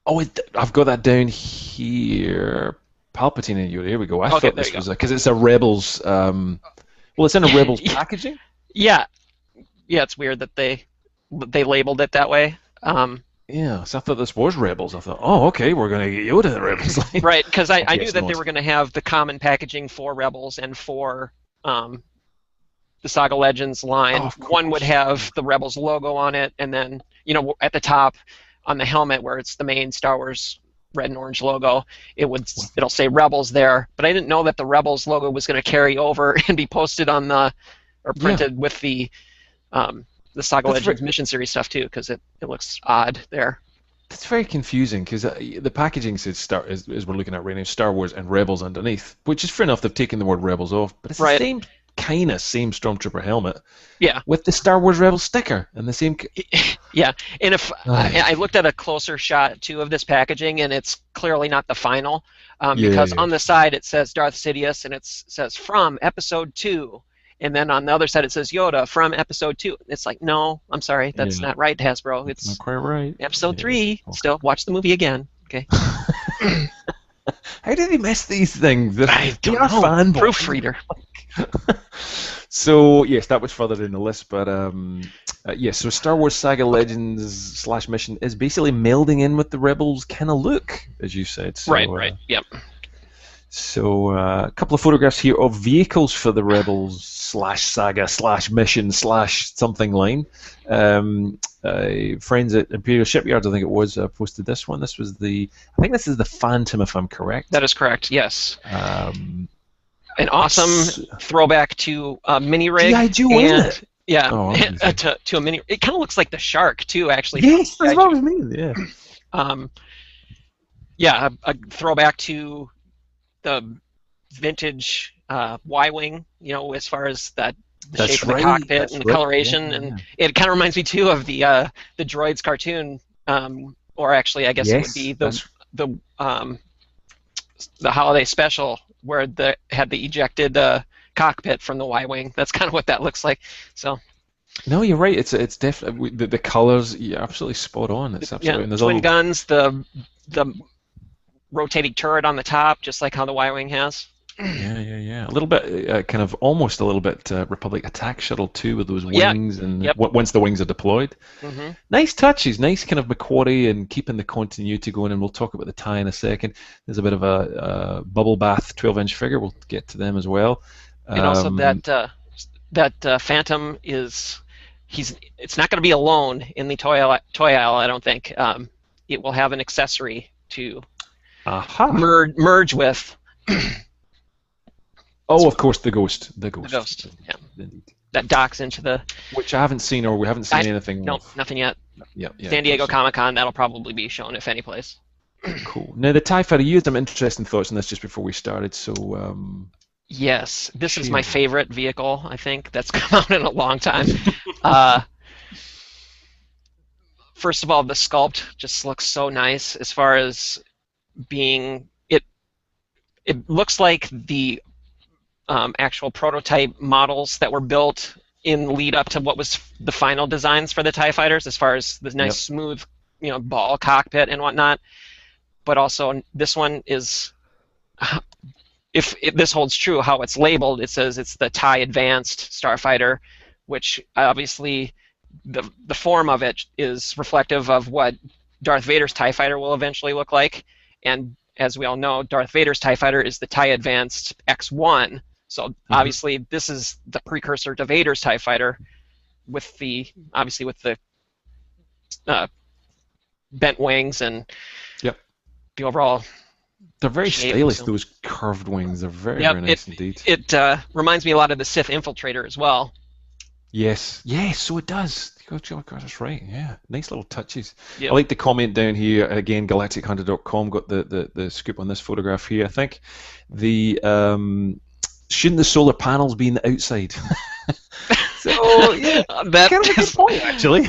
Speaker 2: Oh, I've got that down here. Palpatine and Yoda. Here we go. I thought this was because it's a Rebels. Well, it's in a Rebels packaging.
Speaker 1: Yeah, it's weird that they labeled it that way.
Speaker 2: Yeah, so I thought this was Rebels. I thought, oh, okay, we're going to get Yoda the Rebels.
Speaker 1: Right, because I knew that they were going to have the common packaging for Rebels and for the Saga Legends line. One would have the Rebels logo on it, and then at the top on the helmet where it's the main Star Wars red and orange logo, it'll say Rebels there. But I didn't know that the Rebels logo was going to carry over and be posted on or printed with the Saga Legends Mission Series stuff too, because it looks odd there.
Speaker 2: It's very confusing because the packaging says as we're looking at right now, Star Wars and Rebels underneath, which is fair enough. They've taken the word Rebels off, but it's the same Stormtrooper helmet.
Speaker 1: Yeah. With
Speaker 2: the Star Wars Rebels sticker and the same.
Speaker 1: Yeah, and if I looked at a closer shot too of this packaging, and it's clearly not the final, because on the side it says Darth Sidious and it says from Episode 2. And then on the other side it says Yoda from Episode 2. It's like, no, I'm sorry, that's not right, Hasbro. It's
Speaker 2: not quite right.
Speaker 1: Episode 3. Okay. Still, watch the movie again. Okay.
Speaker 2: How do they miss these things?
Speaker 1: I don't know. Proofreader.
Speaker 2: So yes, that was further in the list, but Yes, so Star Wars Saga Legends / Mission is basically melding in with the Rebels kind of look, as you said. So,
Speaker 1: Right. Yep.
Speaker 2: So a couple of photographs here of vehicles for the Rebels / Saga / Mission / something line. Friends at Imperial Shipyards, I think it was, posted this one. This was I think this is the Phantom, if I'm correct.
Speaker 1: That is correct. Yes. An awesome throwback to a mini rig.
Speaker 2: G.I. Joe, isn't it?
Speaker 1: Yeah,
Speaker 2: oh,
Speaker 1: to a mini. It kind of looks like the Shark too, actually.
Speaker 2: Yes, that's what I was meaning. Yeah.
Speaker 1: Yeah, a throwback to the vintage Y-wing. You know, as far as the shape of the cockpit and the coloration, and it kind of reminds me too of the Droids cartoon, or actually, I guess it would be the holiday special where had the ejected cockpit from the Y-wing. That's kind of what that looks like. So.
Speaker 2: No, you're right. It's definitely the colors. You're absolutely spot on. It's absolutely
Speaker 1: and twin guns. The rotating turret on the top, just like how the Y-wing has.
Speaker 2: Yeah. A little bit, kind of almost a little bit Republic attack shuttle too, with those wings, and once the wings are deployed.
Speaker 1: Mm-hmm.
Speaker 2: Nice touches, nice kind of Macquarie and keeping the continuity going, and we'll talk about the tie in a second. There's a bit of a bubble bath 12-inch figure. We'll get to them as well.
Speaker 1: And also that Phantom is, it's not going to be alone in the toy aisle, I don't think. It will have an accessory to merge with.
Speaker 2: Oh, of course, the Ghost. The
Speaker 1: Ghost, yeah. Indeed. That docks into the...
Speaker 2: Which I haven't seen, or we haven't seen anything
Speaker 1: No,
Speaker 2: of.
Speaker 1: Nothing yet.
Speaker 2: Yeah,
Speaker 1: San Diego Comic-Con, that'll probably be shown, if any place.
Speaker 2: Cool. Now, the TIE Fighter, you had some interesting thoughts on this just before we started, so...
Speaker 1: Yes, this is my favorite vehicle, I think, that's come out in a long time. First of all, the sculpt just looks so nice as far as being... It looks like the actual prototype models that were built in lead up to what was the final designs for the TIE Fighters, as far as the nice smooth, ball cockpit and whatnot. But also, this one is, if this holds true, how it's labeled, it says it's the TIE Advanced Starfighter, which obviously the form of it is reflective of what Darth Vader's TIE Fighter will eventually look like. And as we all know, Darth Vader's TIE Fighter is the TIE Advanced X1. So obviously, this is the precursor to Vader's TIE Fighter, with the bent wings and the overall.
Speaker 2: They're very stylish. Those curved wings. They're very nice indeed.
Speaker 1: It reminds me a lot of the Sith Infiltrator as well.
Speaker 2: Yes, so it does. That's right. Yeah, nice little touches.
Speaker 1: Yep.
Speaker 2: I like the comment down here again. GalacticHunter.com got the scoop on this photograph here. I think shouldn't the solar panels be in the outside? So yeah,
Speaker 1: that
Speaker 2: kind of a good point actually.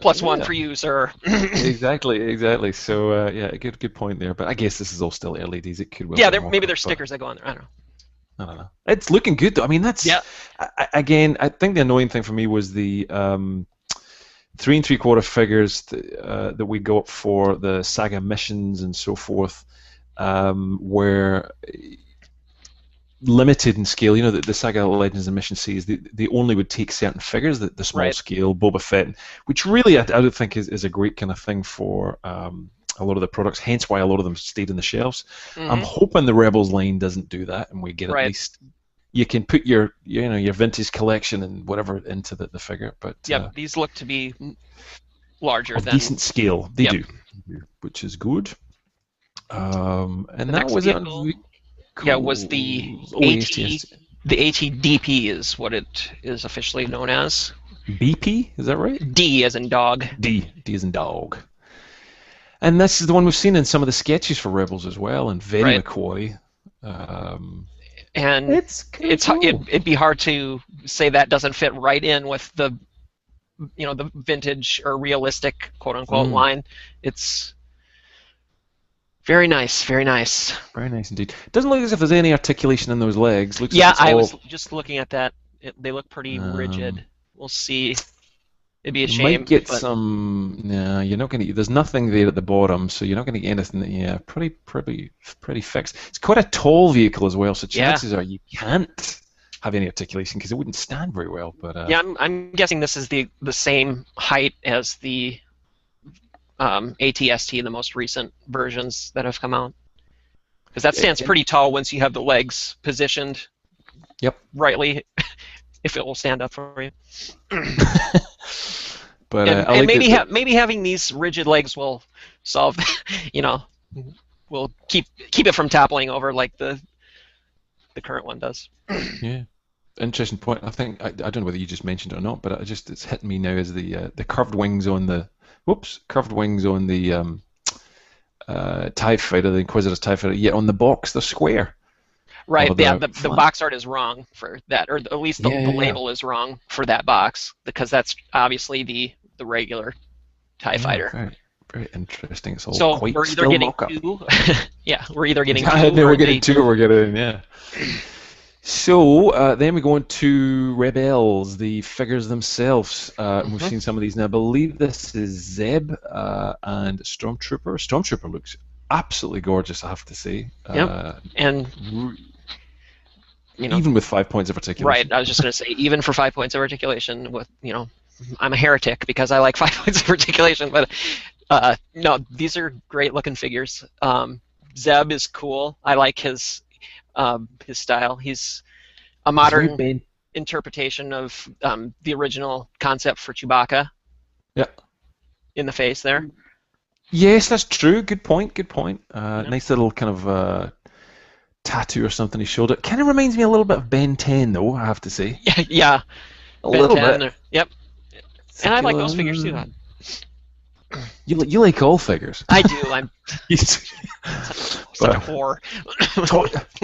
Speaker 1: +1 for you, sir.
Speaker 2: Exactly. So yeah, a good point there. But I guess this is all still early days. It could well.
Speaker 1: Yeah, maybe there's stickers that go on there. I don't know.
Speaker 2: It's looking good though. I mean, that's again. I think the annoying thing for me was the 3 3/4 figures that we got for the Saga missions and so forth, were limited in scale. The Saga Legends and Mission series, they only would take certain figures, the small scale Boba Fett, which really I don't think is a great kind of thing for a lot of the products, hence why a lot of them stayed in the shelves. I'm hoping the Rebels line doesn't do that, and we get at least you can put your vintage collection and whatever into the figure. But
Speaker 1: these look to be larger than
Speaker 2: decent scale. They do, which is good. And that was it.
Speaker 1: Yeah, it was the ATDP is what it is officially known as.
Speaker 2: BP, is that right?
Speaker 1: D as in dog.
Speaker 2: D as in dog. And this is the one we've seen in some of the sketches for Rebels as well, and very McCoy.
Speaker 1: And it'd be hard to say that doesn't fit right in with the vintage or realistic quote unquote line. It's very nice, very nice.
Speaker 2: Very nice indeed. Doesn't look as if there's any articulation in those legs. Looks like
Speaker 1: I was just looking at that. They look pretty rigid. We'll see. It'd be a shame.
Speaker 2: You might get some. No, you're not going to. There's nothing there at the bottom, so you're not going to get anything. Yeah, pretty fixed. It's quite a tall vehicle as well, so chances are you can't have any articulation because it wouldn't stand very well. But
Speaker 1: Yeah, I'm guessing this is the same height as the ATST, the most recent versions that have come out. Because that stands pretty tall once you have the legs positioned
Speaker 2: yep.
Speaker 1: rightly, if it will stand up for you.
Speaker 2: But
Speaker 1: and
Speaker 2: I like
Speaker 1: maybe having these rigid legs will solve, you know, will keep it from toppling over like the current one does.
Speaker 2: yeah. Interesting point. I think I don't know whether you just mentioned it or not, but it's hitting me now as the curved wings on the TIE fighter, the Inquisitor's TIE fighter. Yet on the box they're square.
Speaker 1: Right. Yeah.
Speaker 2: The
Speaker 1: The box art is wrong for that, or at least the label is wrong for that box because that's obviously the regular TIE fighter.
Speaker 2: Very, very interesting. It's all
Speaker 1: so
Speaker 2: quite
Speaker 1: we're either
Speaker 2: still
Speaker 1: getting
Speaker 2: mock-up.
Speaker 1: two. Yeah, we're either getting
Speaker 2: Yeah,
Speaker 1: two.
Speaker 2: we're getting two. We're getting yeah. So then we go on to Rebels, the figures themselves. We've seen some of these now. I believe this is Zeb and Stormtrooper. Stormtrooper looks absolutely gorgeous, I have to say.
Speaker 1: Yep. And
Speaker 2: even with 5 points of articulation.
Speaker 1: Right. I was just going to say, even for 5 points of articulation, with I'm a heretic because I like 5 points of articulation. But no, these are great looking figures. Zeb is cool. I like his style. He's a modern interpretation of the original concept for Chewbacca.
Speaker 2: Yeah.
Speaker 1: In the face there.
Speaker 2: Yes, that's true. Good point. Good point. Nice little kind of tattoo or something he showed it. Kind of reminds me a little bit of Ben 10, though, I have to say.
Speaker 1: Yeah.
Speaker 2: A little bit.
Speaker 1: Yep. And I like those figures too.
Speaker 2: You like all figures.
Speaker 1: I do. I'm such a whore.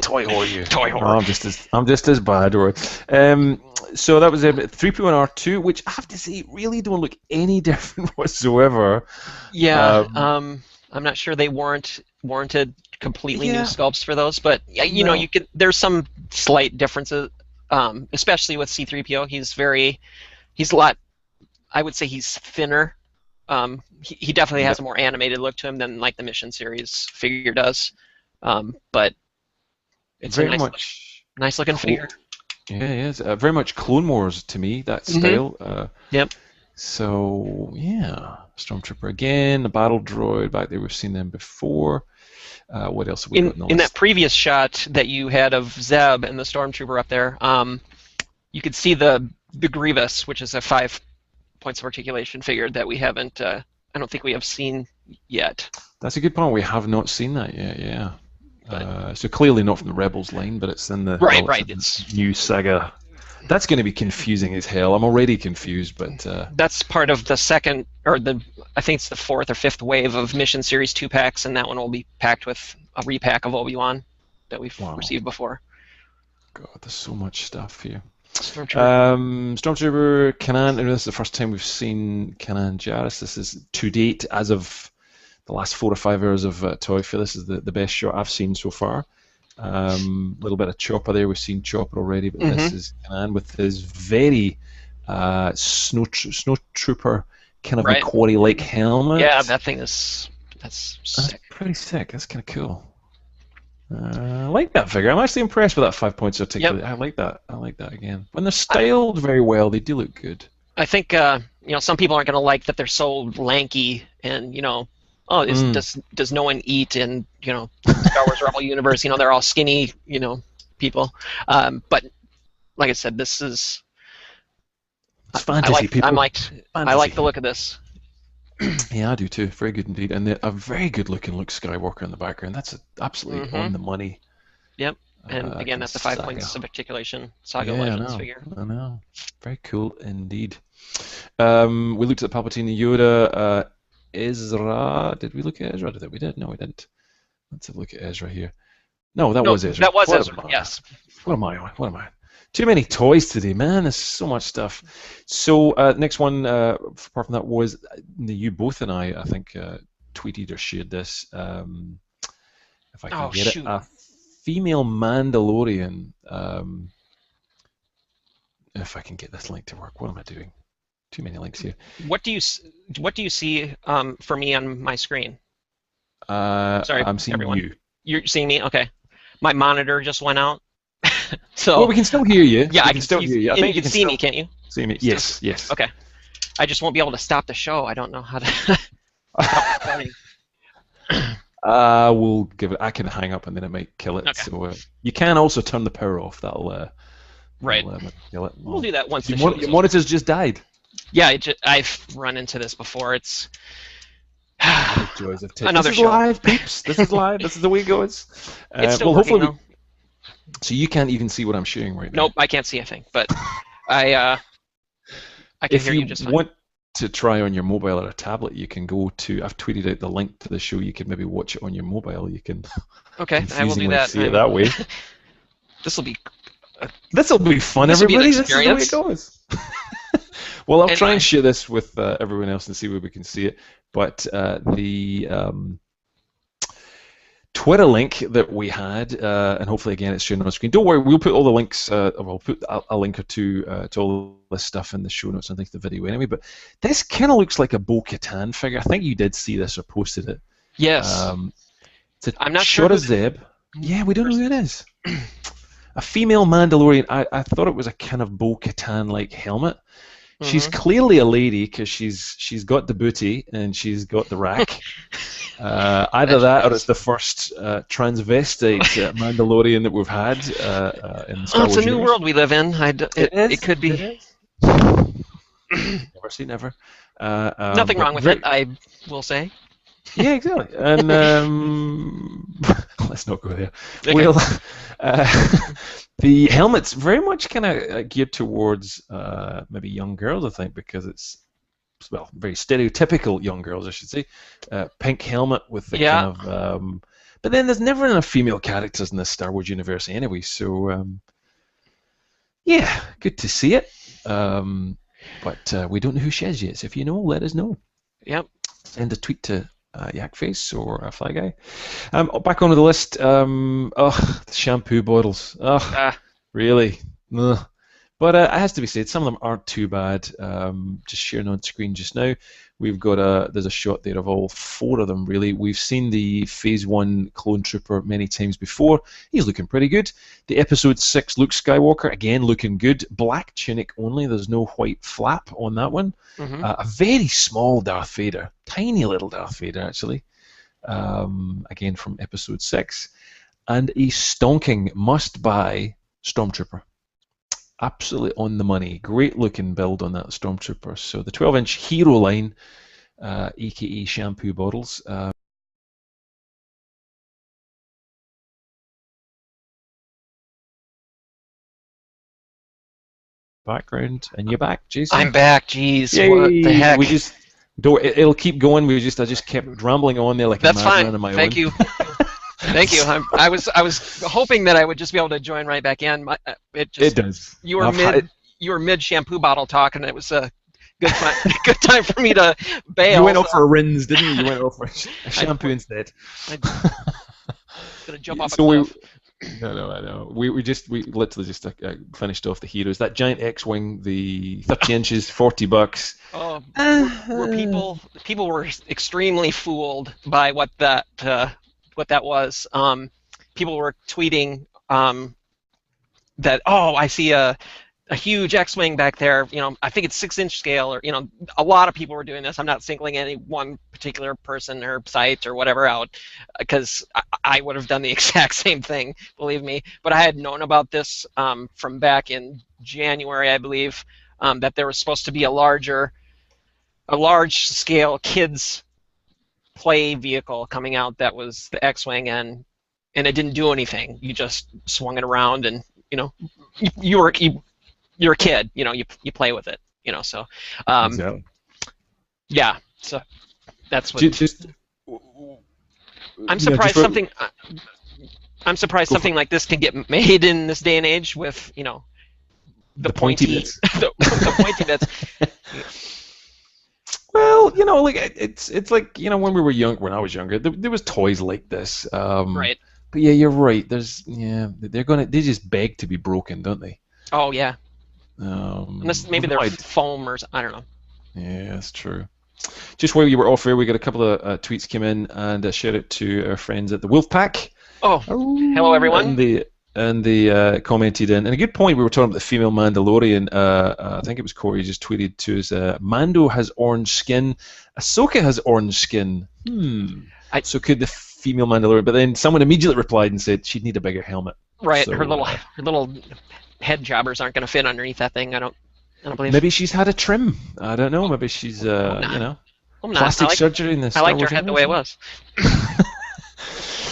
Speaker 2: Toy whore, you.
Speaker 1: Toy whore.
Speaker 2: Oh, I'm just as bad, right? So that was 3PO and R2, which I have to say really don't look any different whatsoever.
Speaker 1: Yeah. I'm not sure they warranted completely new sculpts for those, but you could. There's some slight differences, especially with C3PO. He's a lot. I would say he's thinner. He definitely has a more animated look to him than like the Mission Series figure does. But it's
Speaker 2: very
Speaker 1: a nice looking figure.
Speaker 2: Yeah, it's very much Clone Wars to me, that style.
Speaker 1: Yep.
Speaker 2: So yeah, Stormtrooper again, the battle droid back there. We've seen them before. What else have we got
Speaker 1: in that previous shot that you had of Zeb and the Stormtrooper up there? You could see the Grievous, which is a 5 points of articulation figure that we haven't. I don't think we have seen yet.
Speaker 2: That's a good point. We have not seen that yet. Yeah. So clearly not from the Rebels line, but it's in the
Speaker 1: It's
Speaker 2: new saga. That's going to be confusing as hell. I'm already confused, but
Speaker 1: that's part of the second, or I think it's the 4th or 5th wave of Mission Series 2 packs, and that one will be packed with a repack of Obi-Wan that we've received before.
Speaker 2: God, there's so much stuff here.
Speaker 1: Stormtrooper.
Speaker 2: Kanan, and this is the first time we've seen Kanan Jarrus. This is to date, as of the last 4 or 5 hours of Toy Fair, this is the best shot I've seen so far. A little bit of Chopper there. We've seen Chopper already, but this is Kanan with his very snow trooper kind of Macquarie-like helmet.
Speaker 1: Yeah, that thing that's sick.
Speaker 2: That's pretty sick. That's kind of cool. I like that figure. I'm actually impressed with that 5 points articulate. Yep. I like that again. When they're styled very well, they do look good.
Speaker 1: I think some people aren't going to like that they're so lanky and does no one eat in Star Wars Rebel universe? They're all skinny people. But like I said, this is
Speaker 2: it's fantasy.
Speaker 1: I like the look of this.
Speaker 2: Yeah, I do too. Very good indeed, and a very good looking Luke Skywalker in the background. That's absolutely on the money.
Speaker 1: Yep, and again, that's the 5 points of articulation Saga Legends figure.
Speaker 2: I know. Very cool indeed. We looked at Palpatine and Yoda. Ezra. Did we look at Ezra? We did. No, we didn't. Let's have a look at Ezra here. No, that was Ezra.
Speaker 1: That was Ezra. Yes.
Speaker 2: What am I? Too many toys today, man. There's so much stuff. So next one, apart from that, was you both and I think, tweeted or shared this. If I can get it, a female Mandalorian. If I can get this link to work, what am I doing? Too many links here.
Speaker 1: What do you see for me on my screen?
Speaker 2: Sorry, I'm seeing
Speaker 1: everyone.
Speaker 2: you.
Speaker 1: You're seeing me? Okay. My monitor just went out. So
Speaker 2: Well, we can still hear you.
Speaker 1: yeah,
Speaker 2: We
Speaker 1: I
Speaker 2: can
Speaker 1: can.
Speaker 2: still hear you. I
Speaker 1: And
Speaker 2: think
Speaker 1: you
Speaker 2: you
Speaker 1: can
Speaker 2: can
Speaker 1: see
Speaker 2: still
Speaker 1: me, can't you?
Speaker 2: see me.
Speaker 1: Still.
Speaker 2: Yes, yes.
Speaker 1: Okay. I just won't be able to stop the show. I don't know how to stop recording.
Speaker 2: We'll give it. I can hang up and then it might kill it.
Speaker 1: Okay.
Speaker 2: So you can also turn the power off.
Speaker 1: Right.
Speaker 2: That'll maybe kill it.
Speaker 1: We'll do that once the
Speaker 2: Your,
Speaker 1: show's
Speaker 2: your
Speaker 1: over.
Speaker 2: monitors just died.
Speaker 1: Yeah, I've run into this before. It's
Speaker 2: The joys of tech.
Speaker 1: another
Speaker 2: This is
Speaker 1: show.
Speaker 2: live, peeps. This is live. This is the way it goes.
Speaker 1: It's still
Speaker 2: well,
Speaker 1: working
Speaker 2: hopefully,
Speaker 1: though.
Speaker 2: so you can't even see what I'm sharing right now.
Speaker 1: Nope, I can't see a thing, but I can
Speaker 2: If
Speaker 1: hear you
Speaker 2: you
Speaker 1: just fine.
Speaker 2: want to try on your mobile or a tablet, you can go to. I've tweeted out the link to the show. You can maybe watch it on your mobile. You can
Speaker 1: Okay, I will do
Speaker 2: confusingly
Speaker 1: that.
Speaker 2: see it that way.
Speaker 1: This will be
Speaker 2: This will be fun,
Speaker 1: This will be an
Speaker 2: everybody. This is the way it
Speaker 1: experience.
Speaker 2: goes. Well, I'll try
Speaker 1: Anyway.
Speaker 2: and share this with everyone else and see where we can see it. But the Twitter link that we had, and hopefully again it's shown on the screen. Don't worry, we'll put all the links. We'll put a link or two to all this stuff in the show notes underneath the video anyway. But this kind of looks like a Bo-Katan figure. I think you did see this or posted it.
Speaker 1: Yes.
Speaker 2: It's a
Speaker 1: I'm not sure
Speaker 2: shot of Zeb. Yeah, we don't know who it is. A female Mandalorian. I thought it was a kind of Bo-Katan like helmet. She's clearly a lady because she's got the booty and she's got the rack. Either that or it's the first transvestite Mandalorian that we've had in the Star Wars
Speaker 1: It's a new
Speaker 2: universe.
Speaker 1: world we live in. It could be.
Speaker 2: It is. Never say never.
Speaker 1: Nothing wrong with it, I will say.
Speaker 2: Yeah, exactly. And let's not go there.
Speaker 1: Okay.
Speaker 2: We'll, the helmet's very much kind of geared towards maybe young girls, I think, because it's very stereotypical young girls, I should say. Pink helmet with the kind of. But then there's never enough female characters in the Star Wars universe anyway, so yeah, good to see it. But we don't know who she is yet. So if you know, let us know.
Speaker 1: Yep.
Speaker 2: Send a tweet to Yakface or Fly Guy. Back onto the list. The shampoo bottles. Really? Ugh. But it has to be said, some of them aren't too bad. Just sharing on screen just now, we've got there's a shot there of all 4 of them. Really, we've seen the Phase 1 clone trooper many times before. He's looking pretty good. The Episode 6 Luke Skywalker again looking good. Black tunic only. There's no white flap on that one. A very small Darth Vader, tiny little Darth Vader actually. Again from Episode 6, and a stonking must-buy Stormtrooper. Absolutely on the money. Great looking build on that Stormtrooper. So the 12-inch Hero line, aka shampoo bottles. Background, and you're back, Jason.
Speaker 1: I'm back. Jeez,
Speaker 2: Yay!
Speaker 1: what the heck?
Speaker 2: We just don't. It'll keep going. I just kept rambling on there like
Speaker 1: That's
Speaker 2: a madman
Speaker 1: fine.
Speaker 2: on my
Speaker 1: Thank
Speaker 2: own.
Speaker 1: you. Thank you. I was hoping that I would just be able to join right back in.
Speaker 2: It does.
Speaker 1: You were mid shampoo bottle talk, and it was a good time for me to bail.
Speaker 2: You went off for a rinse, didn't you? You went off for a shampoo instead.
Speaker 1: I'm gonna jump off a
Speaker 2: So
Speaker 1: cliff.
Speaker 2: No, I know. We literally just finished off the heroes. That giant X-wing, the 30 inches, $40.
Speaker 1: Oh, were people were extremely fooled by what that was. People were tweeting that, oh, I see a huge X-wing back there. You know, I think it's 6-inch scale, or a lot of people were doing this. I'm not singling any one particular person or site or whatever out, because I would have done the exact same thing, believe me. But I had known about this from back in January, I believe, that there was supposed to be a large scale kids play vehicle coming out that was the X-wing, and it didn't do anything. You just swung it around, and you're a kid, you play with it, so
Speaker 2: Exactly.
Speaker 1: yeah, so that's what
Speaker 2: Just
Speaker 1: I'm surprised something like this can get made in this day and age with the
Speaker 2: pointy bits.
Speaker 1: the pointy bits.
Speaker 2: Well, like it's like when we were young, when I was younger, there was toys like this.
Speaker 1: Right.
Speaker 2: But yeah, you're right. They just beg to be broken, don't they?
Speaker 1: Oh yeah. Unless maybe they're foam or I don't know.
Speaker 2: Yeah, that's true. Just while you were off air, we got a couple of tweets came in, and a shout out to our friends at the Wolfpack.
Speaker 1: Oh, hello everyone.
Speaker 2: And and they commented in, and a good point. We were talking about the female Mandalorian. I think it was Corey just tweeted to us. Mando has orange skin. Ahsoka has orange skin. So could the female Mandalorian? But then someone immediately replied and said she'd need a bigger helmet.
Speaker 1: Right,
Speaker 2: So,
Speaker 1: her little head jobbers aren't going to fit underneath that thing. I don't believe.
Speaker 2: maybe she's had a trim. I don't know. Maybe she's plastic surgery in the
Speaker 1: I
Speaker 2: Star
Speaker 1: liked her
Speaker 2: Wars
Speaker 1: head the way it was.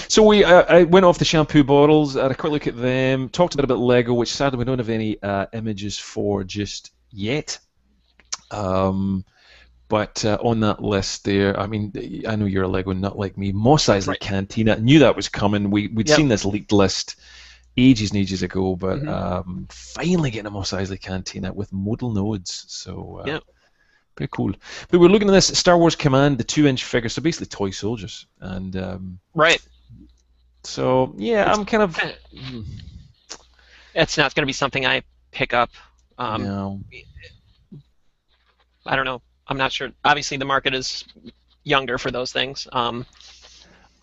Speaker 2: So I went off the shampoo bottles, had a quick look at them, talked a bit about Lego, which sadly we don't have any images for just yet. But on that list there, I mean, I know you're a Lego nut like me. Mos Eisley Cantina, knew that was coming. We'd seen this leaked list ages and ages ago, but finally getting a Mos Eisley Cantina with modal nodes. So pretty cool. But we're looking at this Star Wars Command, the 2-inch figure, so basically toy soldiers. And so yeah, I'm kind of.
Speaker 1: It's not going to be something I pick up.
Speaker 2: No.
Speaker 1: I don't know. I'm not sure. Obviously, the market is younger for those things.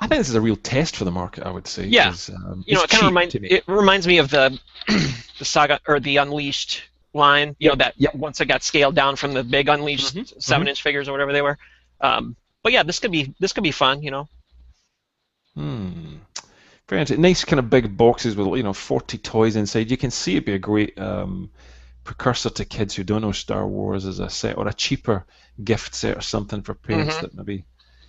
Speaker 2: I think this is a real test for the market, I would say.
Speaker 1: Yeah. It kind of reminds me of the Saga or the Unleashed line. Once it got scaled down from the big Unleashed 7-inch figures or whatever they were. But yeah, this could be fun.
Speaker 2: Very interesting. Nice kind of big boxes with 40 toys inside. You can see it'd be a great precursor to kids who don't know Star Wars as a set, or a cheaper gift set or something for parents that maybe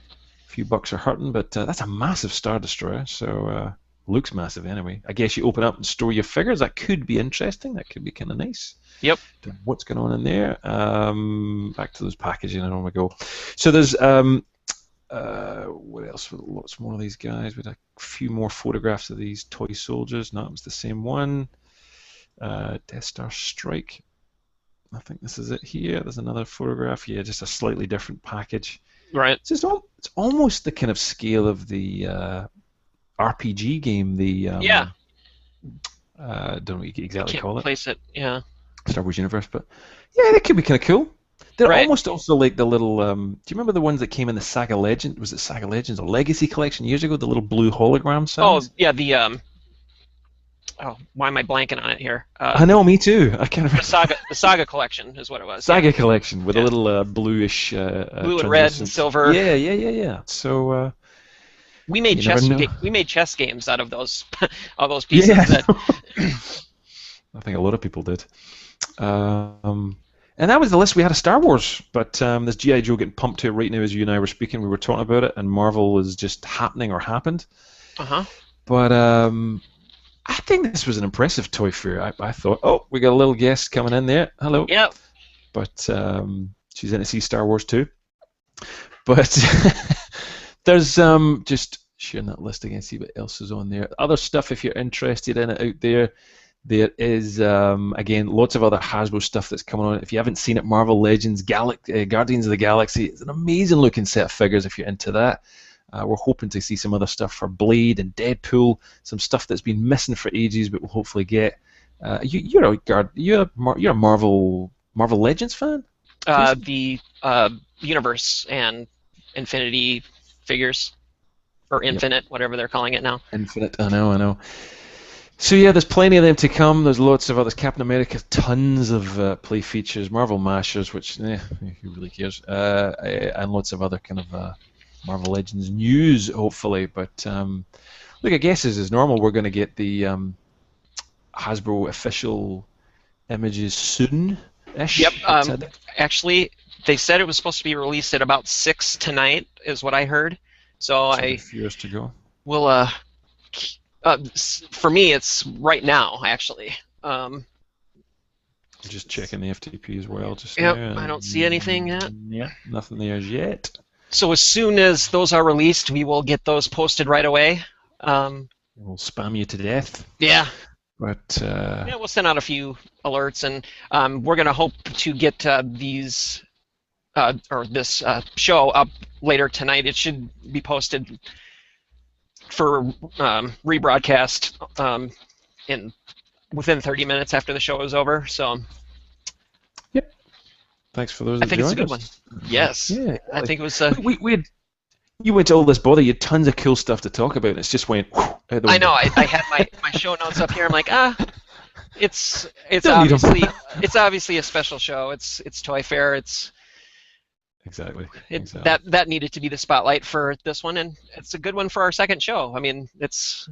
Speaker 2: a few bucks are hurting. But that's a massive Star Destroyer, so looks massive anyway. I guess you open up and store your figures. That could be interesting. That could be kind of nice.
Speaker 1: Yep.
Speaker 2: What's going on in there? Back to those packaging, and on we go. So there's what else? Lots more of these guys. We had a few more photographs of these toy soldiers. No, it was the same one. Death Star Strike. I think this is it here. There's another photograph. Yeah, just a slightly different package.
Speaker 1: Right.
Speaker 2: It's almost the kind of scale of the RPG game. The don't know what you exactly call it.
Speaker 1: Place it. Yeah.
Speaker 2: Star Wars Universe, but yeah, that could be kind of cool. They're almost also like the little. Do you remember the ones that came in the Saga Legend? Was it Saga Legends or Legacy Collection years ago? The little blue hologram signs.
Speaker 1: Oh yeah, the why am I blanking on it here?
Speaker 2: I know, me too. I can't remember.
Speaker 1: The Saga Collection is what it was.
Speaker 2: Saga Collection with a little bluish.
Speaker 1: Blue and red and silver.
Speaker 2: Yeah. So.
Speaker 1: We made chess games out of those all those pieces.
Speaker 2: Yeah. I think a lot of people did. And that was the list we had of Star Wars, but there's G.I. Joe getting pumped to it right now as you and I were speaking. We were talking about it, and Marvel is just happening or happened. But I think this was an impressive toy fair. I thought, we got a little guest coming in there. Hello.
Speaker 1: Yep.
Speaker 2: But she's in to see Star Wars too. But there's just sharing that list again, see what else is on there. Other stuff, if you're interested in it out there. There is, again, lots of other Hasbro stuff that's coming on. If you haven't seen it, Marvel Legends, Guardians of the Galaxy, it's an amazing looking set of figures if you're into that. We're hoping to see some other stuff for Blade and Deadpool, some stuff that's been missing for ages, but we'll hopefully get. You're a Marvel Legends fan?
Speaker 1: The Universe and Infinity figures, or Infinite, whatever they're calling it now.
Speaker 2: Infinite, I know. So yeah, there's plenty of them to come. There's lots of others. Captain America, tons of play features. Marvel Mashers, which who really cares? And lots of other kind of Marvel Legends news, hopefully. But look, I guess as normal, we're going to get the Hasbro official images soon-ish.
Speaker 1: Yep. Actually, they said it was supposed to be released at about 6 tonight, is what I heard. So
Speaker 2: a few years to go.
Speaker 1: We'll for me, it's right now, actually.
Speaker 2: Just checking the FTP as well.
Speaker 1: I don't see anything yet.
Speaker 2: Yeah, nothing there as yet.
Speaker 1: So as soon as those are released, we will get those posted right away.
Speaker 2: We'll spam you to death.
Speaker 1: Yeah.
Speaker 2: But
Speaker 1: we'll send out a few alerts, and we're going to hope to get these or this show up later tonight. It should be posted for rebroadcast within 30 minutes after the show is over. So.
Speaker 2: Yep. Thanks for those.
Speaker 1: I think it's a good one. Yes.
Speaker 2: Yeah.
Speaker 1: I think it was.
Speaker 2: You went to all this bother. You had tons of cool stuff to talk about, and it's just went. out the
Speaker 1: I know.
Speaker 2: window.
Speaker 1: I had my show notes up here. I'm like, it's
Speaker 2: Don't need 'em.
Speaker 1: obviously a special show. It's Toy Fair.
Speaker 2: Exactly.
Speaker 1: That needed to be the spotlight for this one, and it's a good one for our second show. I mean, it's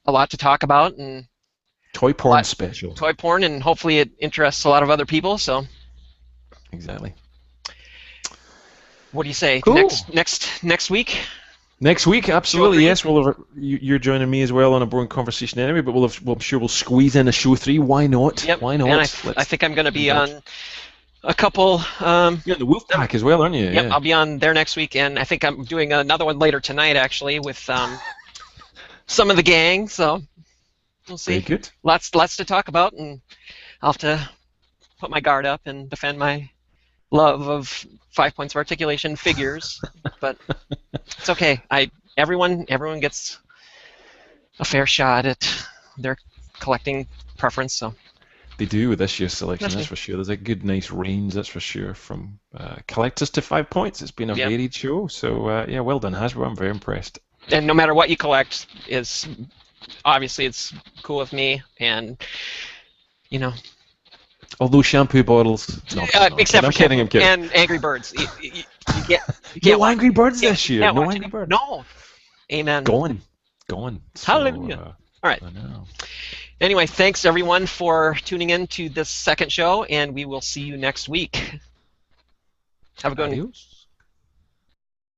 Speaker 1: a lot to talk about and
Speaker 2: Toy
Speaker 1: a
Speaker 2: porn
Speaker 1: lot
Speaker 2: special.
Speaker 1: toy porn, and hopefully it interests a lot of other people. So,
Speaker 2: Exactly.
Speaker 1: what do you say?
Speaker 2: Cool.
Speaker 1: Next week?
Speaker 2: Next week, absolutely,
Speaker 1: three?
Speaker 2: yes. You're joining me as well on a boring conversation anyway, but I'm sure we'll squeeze in a show 3. Why not?
Speaker 1: Yep.
Speaker 2: Why not?
Speaker 1: And I think I'm going to be on a couple.
Speaker 2: You're in the Wolfpack as well, aren't you?
Speaker 1: Yep,
Speaker 2: Yeah.
Speaker 1: I'll be on there next week, and I think I'm doing another one later tonight, actually, with some of the gang. So we'll see.
Speaker 2: Very good.
Speaker 1: Lots to talk about, and I'll have to put my guard up and defend my love of 5 points of articulation figures. But it's okay. Everyone gets a fair shot at their collecting preference. So
Speaker 2: They do with this year's selection, that's
Speaker 1: me.
Speaker 2: for sure. There's a good, nice range, that's for sure, from collectors to 5 points. It's been a varied show. So, yeah, well done, Hasbro. I'm very impressed.
Speaker 1: And no matter what you collect, obviously it's cool with me, and you know.
Speaker 2: Although shampoo bottles, no,
Speaker 1: except
Speaker 2: I'm
Speaker 1: for
Speaker 2: kidding.
Speaker 1: and Angry Birds. You can't
Speaker 2: no Angry Birds this year. No Angry Birds.
Speaker 1: No. Amen.
Speaker 2: Gone. So,
Speaker 1: Hallelujah. All right.
Speaker 2: I know.
Speaker 1: Anyway, thanks everyone for tuning in to this second show, and we will see you next week. Have a good one.
Speaker 2: Adios.